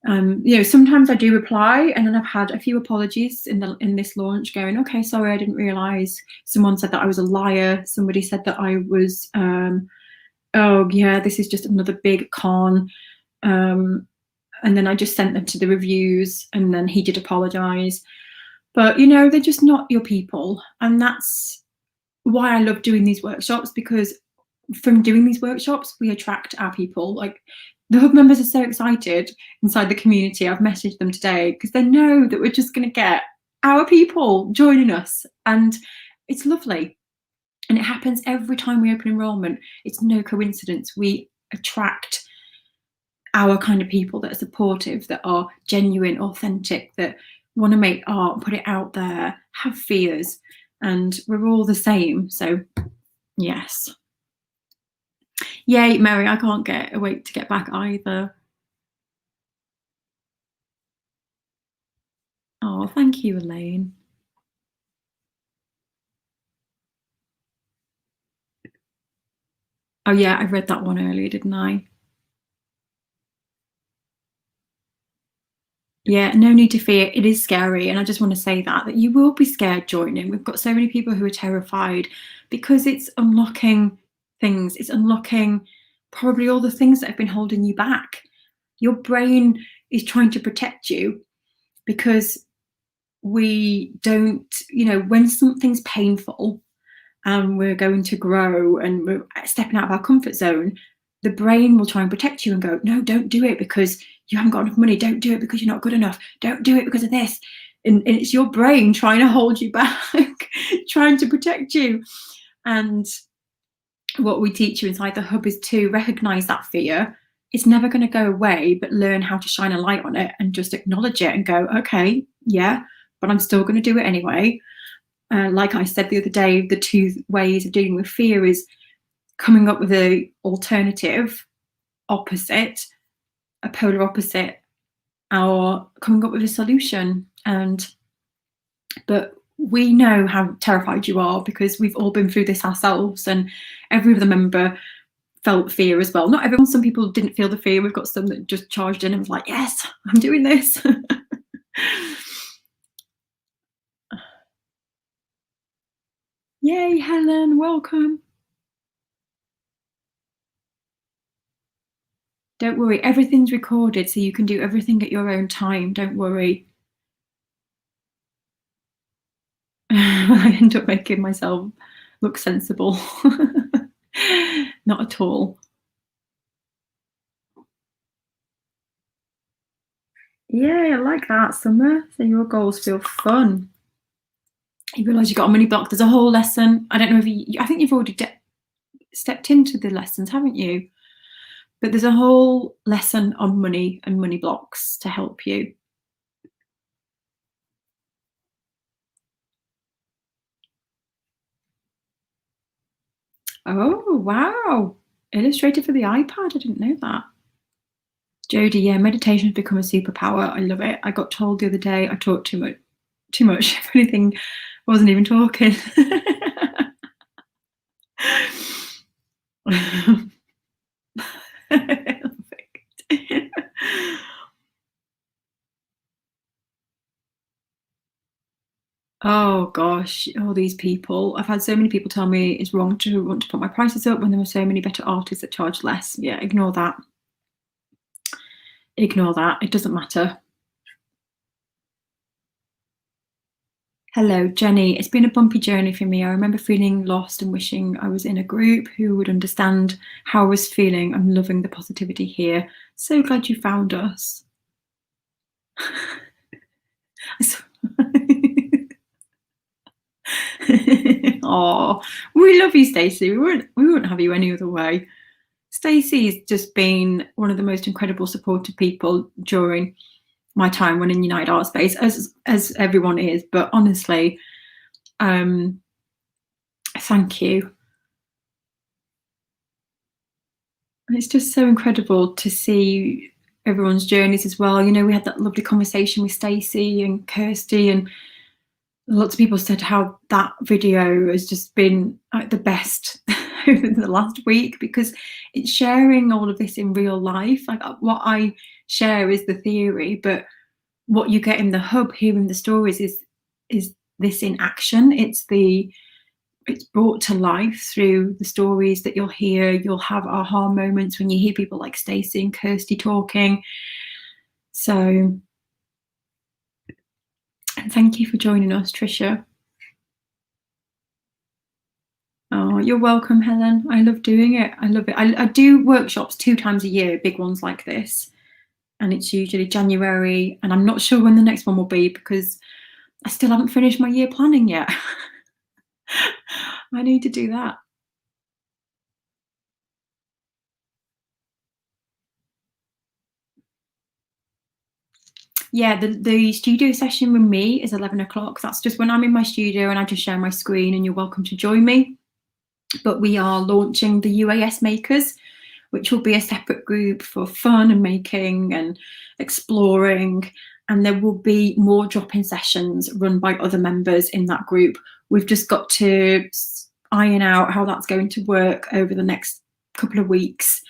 sometimes I do reply, and then I've had a few apologies in this launch going, okay, sorry, I didn't realize. Someone said that I was a liar. Somebody said that I was, oh yeah, this is just another big con. And then I just sent them to the reviews, and then he did apologize. But, they're just not your people. And that's why I love doing these workshops, because from doing these workshops, we attract our people. Like, the Hub members are so excited inside the community. I've messaged them today because they know that we're just going to get our people joining us. And it's lovely. And it happens every time we open enrollment. It's no coincidence. We attract our kind of people that are supportive, that are genuine, authentic, that want to make art, put it out there, have fears, and we're all the same. So yes. Yay, Mary, I can't wait to get back either. Oh, thank you, Elaine. Oh yeah, I read that one earlier, didn't I? Yeah, no need to fear. It is scary. And I just want to say that you will be scared joining. We've got so many people who are terrified, because it's unlocking things. It's unlocking probably all the things that have been holding you back. Your brain is trying to protect you, because we don't, when something's painful and we're going to grow and we're stepping out of our comfort zone, the brain will try and protect you and go, no, don't do it because you haven't got enough money. Don't do it because you're not good enough. Don't do it because of this. And it's your brain trying to hold you back, trying to protect you. And what we teach you inside the Hub is to recognize that fear. It's never going to go away, but learn how to shine a light on it and just acknowledge it and go, okay, yeah, but I'm still going to do it anyway. Like I said the other day, the two ways of dealing with fear is coming up with an alternative opposite, a polar opposite, or coming up with a solution. But we know how terrified you are, because we've all been through this ourselves, and every other member felt fear as well. Not everyone, some people didn't feel the fear. We've got some that just charged in and was like, yes, I'm doing this. Yay, Helen, welcome. Don't worry, everything's recorded, so you can do everything at your own time. Don't worry. I end up making myself look sensible. Not at all. Yeah, I like that, Summer. So your goals feel fun. You realise you got a money block. There's a whole lesson. I don't know if I think you've already stepped into the lessons, haven't you? But there's a whole lesson on money and money blocks to help you. Oh, wow. Illustrated for the iPad. I didn't know that. Jodie, yeah, meditation's become a superpower. I love it. I got told the other day I talk too much. Too much. If anything, I wasn't even talking. Oh gosh, all these people. I've had so many people tell me it's wrong to want to put my prices up when there are so many better artists that charge less. Yeah, ignore that. Ignore that. It doesn't matter. Hello, Jenny. It's been a bumpy journey for me. I remember feeling lost and wishing I was in a group who would understand how I was feeling. I'm loving the positivity here. So glad you found us. Oh, we love you, Stacey. We wouldn't have you any other way. Stacey's just been one of the most incredible supportive people during my time running United Art Space, as everyone is. But honestly, thank you. And it's just so incredible to see everyone's journeys as well. You know, we had that lovely conversation with Stacey and Kirsty, and lots of people said how that video has just been like the best over the last week, because it's sharing all of this in real life. Like what I share is the theory, but what you get in the hub, hearing the stories, is this in action. It's brought to life through the stories that you'll hear. You'll have aha moments when you hear people like Stacey and Kirsty talking. So thank you for joining us, Trisha. Oh, you're welcome, Helen. I love doing it. I love it. I do workshops 2 times a year, big ones like this. And it's usually January. And I'm not sure when the next one will be because I still haven't finished my year planning yet. I need to do that. Yeah, the studio session with me is 11 o'clock. That's just when I'm in my studio and I just share my screen, and you're welcome to join me. But we are launching the UAS Makers, which will be a separate group for fun and making and exploring. And there will be more drop-in sessions run by other members in that group. We've just got to iron out how that's going to work over the next couple of weeks.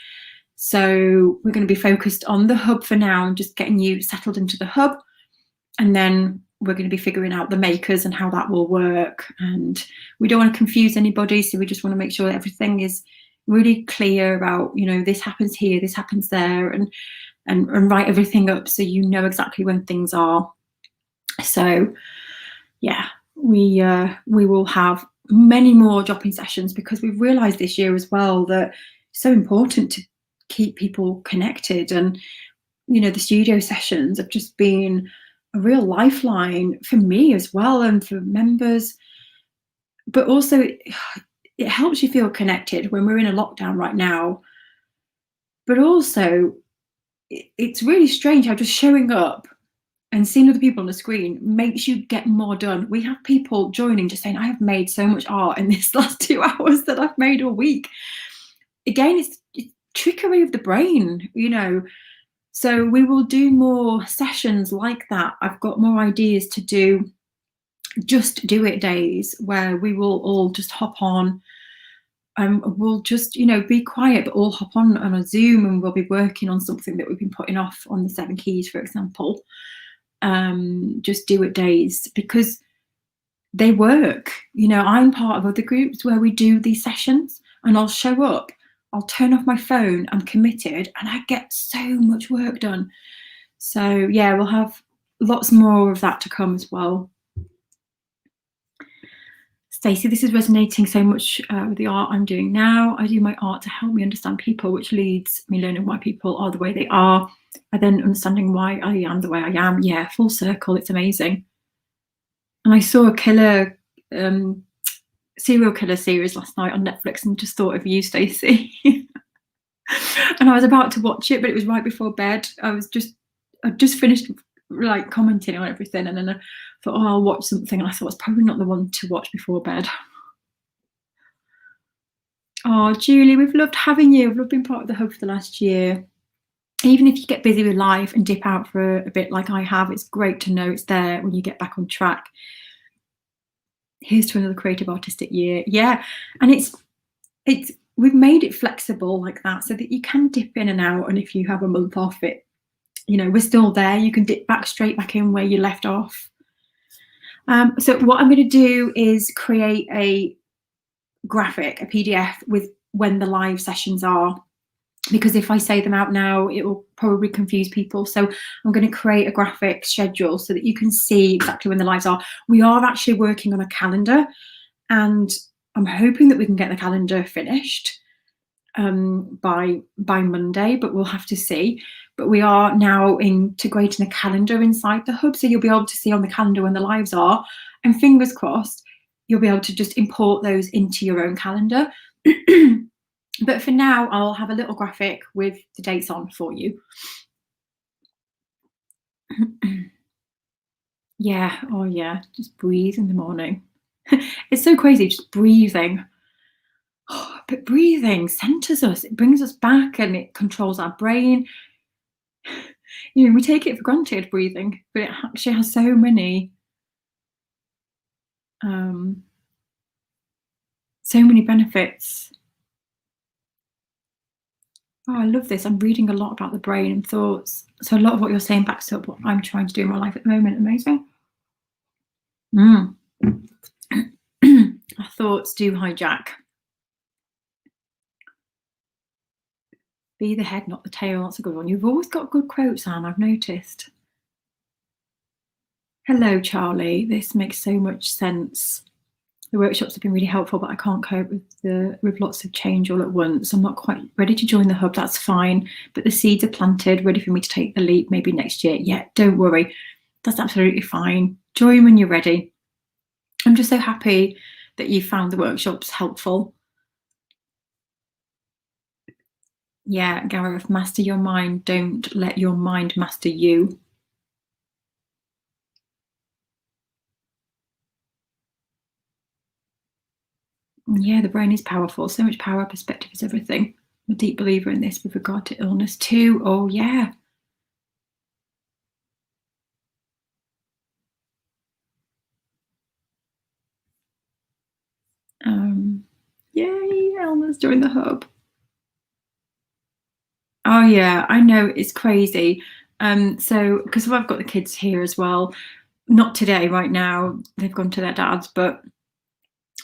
So we're going to be focused on the hub for now and just getting you settled into the hub. And then we're going to be figuring out the makers and how that will work. And we don't want to confuse anybody. So we just want to make sure that everything is really clear about, you know, this happens here, this happens there, and write everything up so you know exactly when things are. So yeah, we will have many more drop-in sessions because we've realized this year as well that it's so important to keep people connected. And you know, the studio sessions have just been a real lifeline for me as well, and for members. But also it helps you feel connected when we're in a lockdown right now. But also it's really strange how just showing up and seeing other people on the screen makes you get more done. We have people joining just saying, I have made so much art in this last 2 hours that I've made all week. Again, it's trickery of the brain, you know. So we will do more sessions like that. I've got more ideas to do just do it days where we will all just hop on. We'll just, you know, be quiet, but all hop on a Zoom, and we'll be working on something that we've been putting off on the 7 keys, for example. Just do it days because they work. You know, I'm part of other groups where we do these sessions, and I'll show up, I'll turn off my phone, I'm committed, and I get so much work done. So yeah, we'll have lots more of that to come as well. Stacey, this is resonating so much with the art I'm doing now. I do my art to help me understand people, which leads me learning why people are the way they are. and then understanding why I am the way I am. Yeah, full circle. It's amazing. And I saw a killer serial killer series last night on Netflix and just thought of you, Stacey. And I was about to watch it, but it was right before bed. I just finished like commenting on everything, and then I thought, oh, I'll watch something, and I thought it's probably not the one to watch before bed. Oh, Julie, we've loved having you. We've loved being part of the hub for the last year. Even if you get busy with life and dip out for a bit like I have, it's great to know it's there when you get back on track. Here's to another creative artistic year. Yeah, and it's we've made it flexible like that so that you can dip in and out, and if you have a month off, it, you know, we're still there. You can dip back straight back in where you left off. So what I'm going to do is create a graphic, a PDF with when the live sessions are, because if I say them out now, it will probably confuse people. So I'm going to create a graphic schedule so that you can see exactly when the lives are. We are actually working on a calendar, and I'm hoping that we can get the calendar finished by Monday, but we'll have to see. But we are now integrating a calendar inside the hub, so you'll be able to see on the calendar when the lives are, and fingers crossed, you'll be able to just import those into your own calendar. But for now, I'll have a little graphic with the dates on for you. Yeah, oh yeah, just breathe in the morning. It's so crazy, just breathing. Oh, but breathing centers us, it brings us back, and it controls our brain. You know, we take it for granted, breathing, but it actually has so many benefits. Oh, I love this. I'm reading a lot about the brain and thoughts. So a lot of what you're saying backs up what I'm trying to do in my life at the moment. Amazing. Our thoughts do hijack. Be the head, not the tail. That's a good one. You've always got good quotes, Anne, I've noticed. Hello, Charlie. This makes so much sense. The workshops have been really helpful, but I can't cope with lots of change all at once. I'm not quite ready to join the hub. That's fine. But the seeds are planted, ready for me to take the leap maybe next year. Yeah, don't worry. That's absolutely fine. Join when you're ready. I'm just so happy that you found the workshops helpful. Yeah, Gareth, master your mind. Don't let your mind master you. Yeah, the brain is powerful. So much power. Perspective is everything. I'm a deep believer in this with regard to illness too. Oh, yeah. Yay, Elma's joined the hub. Oh yeah, I know, it's crazy. So because I've got the kids here as well, not today, right now, they've gone to their dad's, but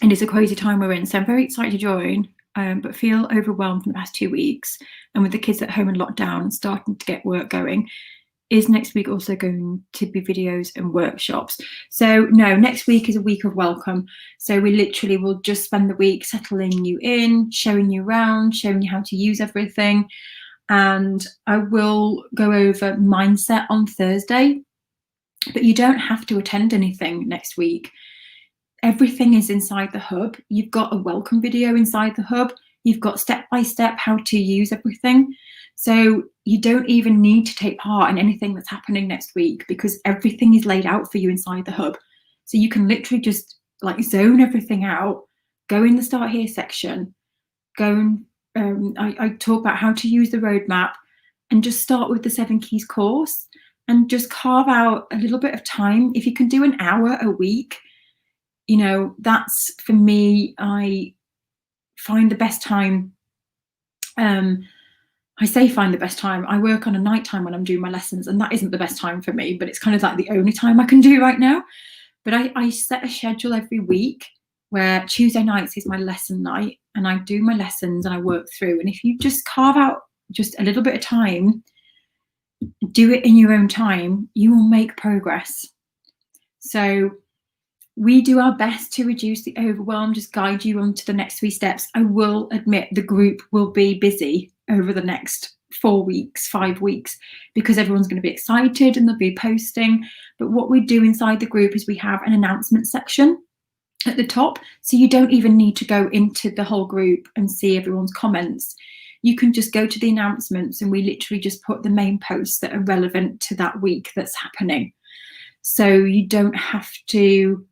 it is a crazy time we're in. So I'm very excited to join, but feel overwhelmed for the past 2 weeks. And with the kids at home and lockdown and starting to get work going, is next week also going to be videos and workshops? So no, next week is a week of welcome. So we literally will just spend the week settling you in, showing you around, showing you how to use everything. And I will go over mindset on Thursday, but you don't have to attend anything next week. Everything is inside the hub. You've got a welcome video inside the hub. You've got step-by-step how to use everything. So you don't even need to take part in anything that's happening next week, because everything is laid out for you inside the hub. So you can literally just like zone everything out, go in the start here section, go and I talk about how to use the roadmap, and just start with the 7 keys course and just carve out a little bit of time. If you can do an hour a week, you know, that's, for me, I find the best time. I say find the best time. I work on a night time when I'm doing my lessons, and that isn't the best time for me, but it's kind of like the only time I can do right now. But I set a schedule every week where Tuesday nights is my lesson night, and I do my lessons and I work through. And if you just carve out just a little bit of time, do it in your own time, you will make progress. So we do our best to reduce the overwhelm, just guide you on to the next 3 steps. I will admit the group will be busy over the next 4 weeks, 5 weeks, because everyone's going to be excited and they'll be posting. But what we do inside the group is we have an announcement section at the top, so you don't even need to go into the whole group and see everyone's comments. You can just go to the announcements, and we literally just put the main posts that are relevant to that week that's happening. So you don't have to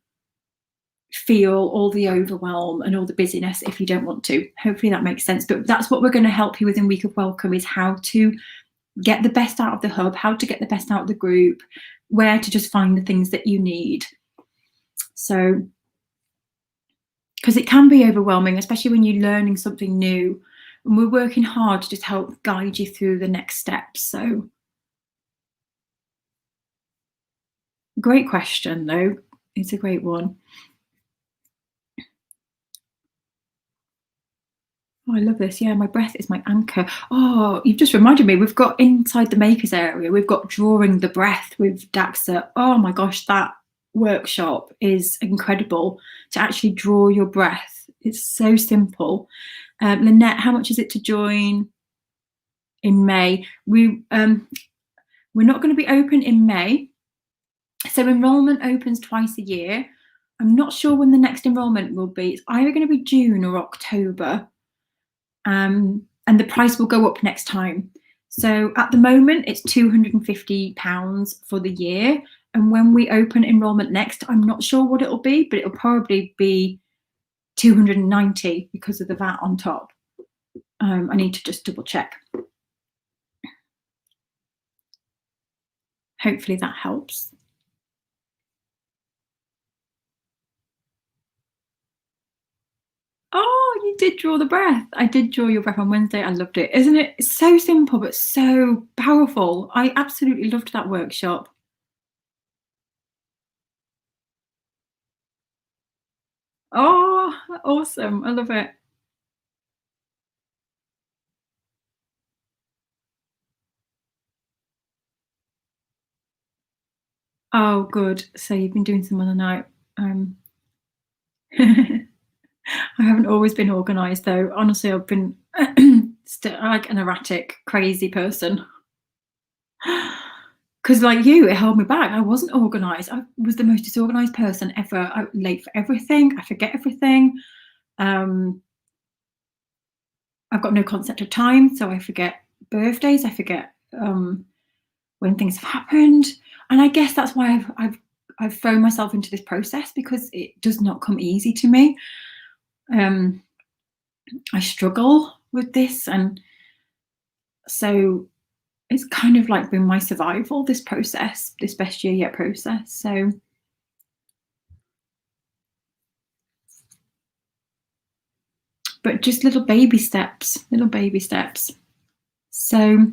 feel all the overwhelm and all the busyness if you don't want to. Hopefully that makes sense. But that's what we're going to help you with in Week of Welcome, is how to get the best out of the hub, how to get the best out of the group, where to just find the things that you need. So, because it can be overwhelming, especially when you're learning something new, and we're working hard to just help guide you through the next steps. So, great question though. It's a great one. Oh, I love this. Yeah, my breath is my anchor. Oh, you've just reminded me, we've got inside the makers area, we've got drawing the breath with Daxa. Oh my gosh, that workshop is incredible, to actually draw your breath. It's so simple. Lynette, how much is it to join in May? We're not going to be open in May. So enrolment opens twice a year. I'm not sure when the next enrolment will be. It's either going to be June or October. And the price will go up next time. So at the moment, it's £250 for the year. And when we open enrolment next, I'm not sure what it'll be, but it'll probably be 290 because of the VAT on top. I need to just double check. Hopefully that helps. Oh, you did draw the breath. I did draw your breath on Wednesday. I loved it. Isn't it? It's so simple, but so powerful. I absolutely loved that workshop. Oh, awesome. I love it. Oh, good. So you've been doing some other night. I haven't always been organised though. Honestly, I've been like an erratic, crazy person. Because like you, it held me back. I wasn't organised. I was the most disorganised person ever. I'm late for everything. I forget everything. I've got no concept of time, so I forget birthdays. I forget when things have happened. And I guess that's why I've thrown myself into this process, because it does not come easy to me. I struggle with this, and so it's kind of like been my survival, this process, this best year yet process. So but just little baby steps. So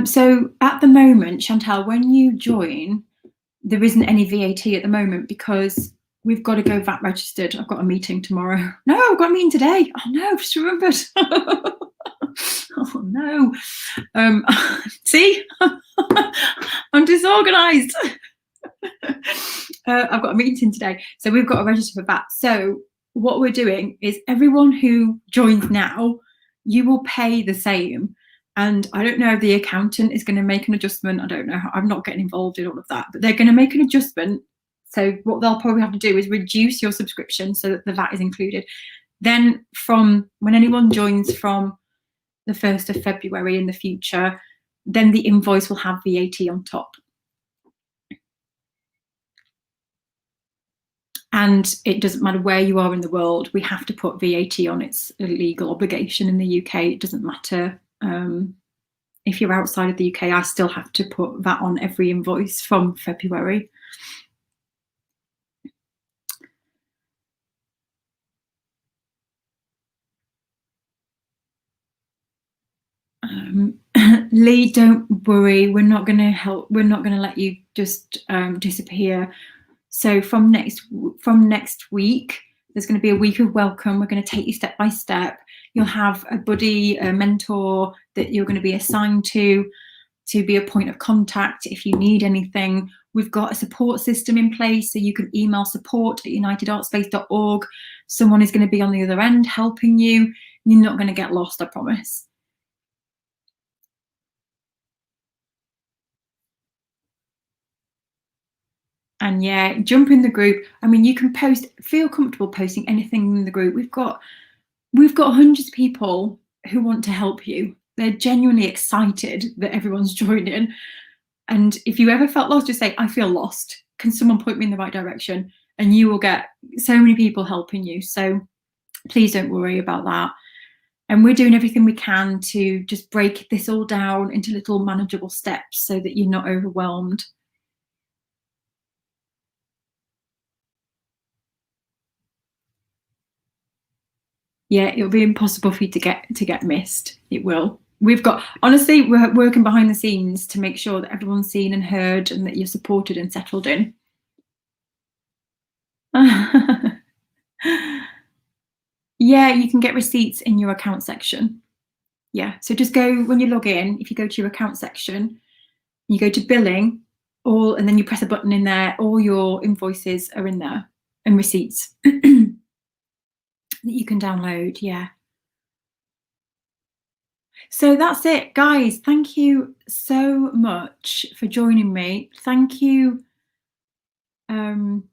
so at the moment, Chantal, when you join, there isn't any VAT at the moment because we've got to go VAT registered. I've got a meeting tomorrow. No, I've got a meeting today. Oh no, I've just remembered. Oh no. See, I'm disorganized. I've got a meeting today, so we've got to register for VAT. So what we're doing is everyone who joins now, you will pay the same. And I don't know if the accountant is going to make an adjustment. I don't know. I'm not getting involved in all of that, but they're going to make an adjustment. So what they'll probably have to do is reduce your subscription so that the VAT is included. Then from when anyone joins from the 1st of February in the future, then the invoice will have VAT on top. And it doesn't matter where you are in the world, we have to put VAT on. It's a legal obligation in the UK. It doesn't matter. If you're outside of the UK, I still have to put VAT on every invoice from February. Lee, don't worry. We're not going to help. We're not going to let you just disappear. So from next week, there's going to be a week of welcome. We're going to take you step by step. You'll have a buddy, a mentor that you're going to be assigned to be a point of contact if you need anything. We've got a support system in place, so you can email support@unitedartspace.org. Someone is going to be on the other end helping you. You're not going to get lost, I promise. And yeah, jump in the group. I mean, you can feel comfortable posting anything in the group. We've got hundreds of people who want to help you. They're genuinely excited that everyone's joining. And if you ever felt lost, just say, I feel lost. Can someone point me in the right direction? And you will get so many people helping you. So please don't worry about that. And we're doing everything we can to just break this all down into little manageable steps so that you're not overwhelmed. Yeah, it'll be impossible for you to get missed. It will. Honestly, we're working behind the scenes to make sure that everyone's seen and heard and that you're supported and settled in. Yeah, you can get receipts in your account section. Yeah, so just go, when you log in, if you go to your account section, you go to billing, and then you press a button in there, all your invoices are in there, and receipts that you can download, yeah. So that's it, guys. Thank you so much for joining me. Thank you. Can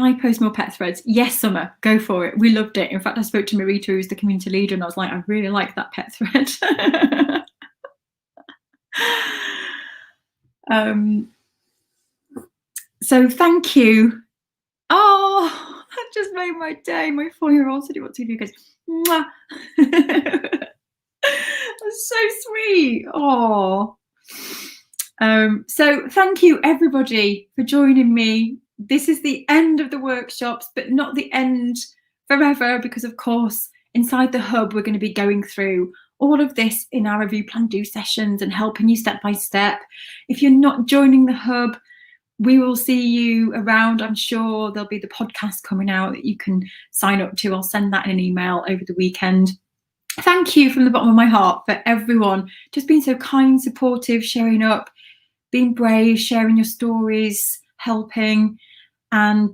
I post more pet threads? Yes, Summer, go for it. We loved it. In fact, I spoke to Marita, who's the community leader, and I was like, I really like that pet thread. So thank you. Oh, that just made my day. My 4-year-old said he wants to do, goes, mwah. That's so sweet. Oh. So thank you everybody for joining me. This is the end of the workshops, but not the end forever, because of course inside the hub we're going to be going through all of this in our review plan do sessions and helping you step by step. If you're not joining the hub, we will see you around. I'm sure there'll be the podcast coming out that you can sign up to. I'll send that in an email over the weekend. Thank you from the bottom of my heart for everyone just being so kind, supportive, showing up, being brave, sharing your stories, helping, and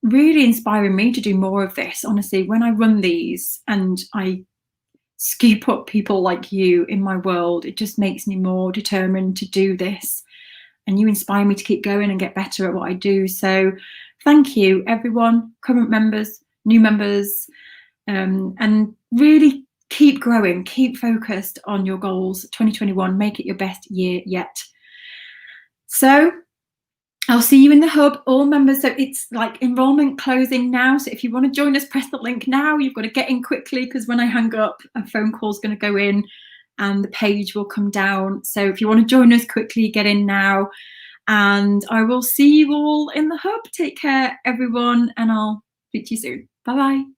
really inspiring me to do more of this. Honestly, when I run these and I scoop up people like you in my world, it just makes me more determined to do this. And you inspire me to keep going and get better at what I do. So thank you, everyone, current members, new members, and really keep growing, keep focused on your goals. 2021, make it your best year yet. So I'll see you in the hub, all members. So it's like enrollment closing now. So if you want to join us, press the link now. You've got to get in quickly, because when I hang up, a phone call is going to go in and the page will come down. So if you want to join us quickly, get in now. And I will see you all in the hub. Take care, everyone, and I'll speak to you soon. Bye-bye.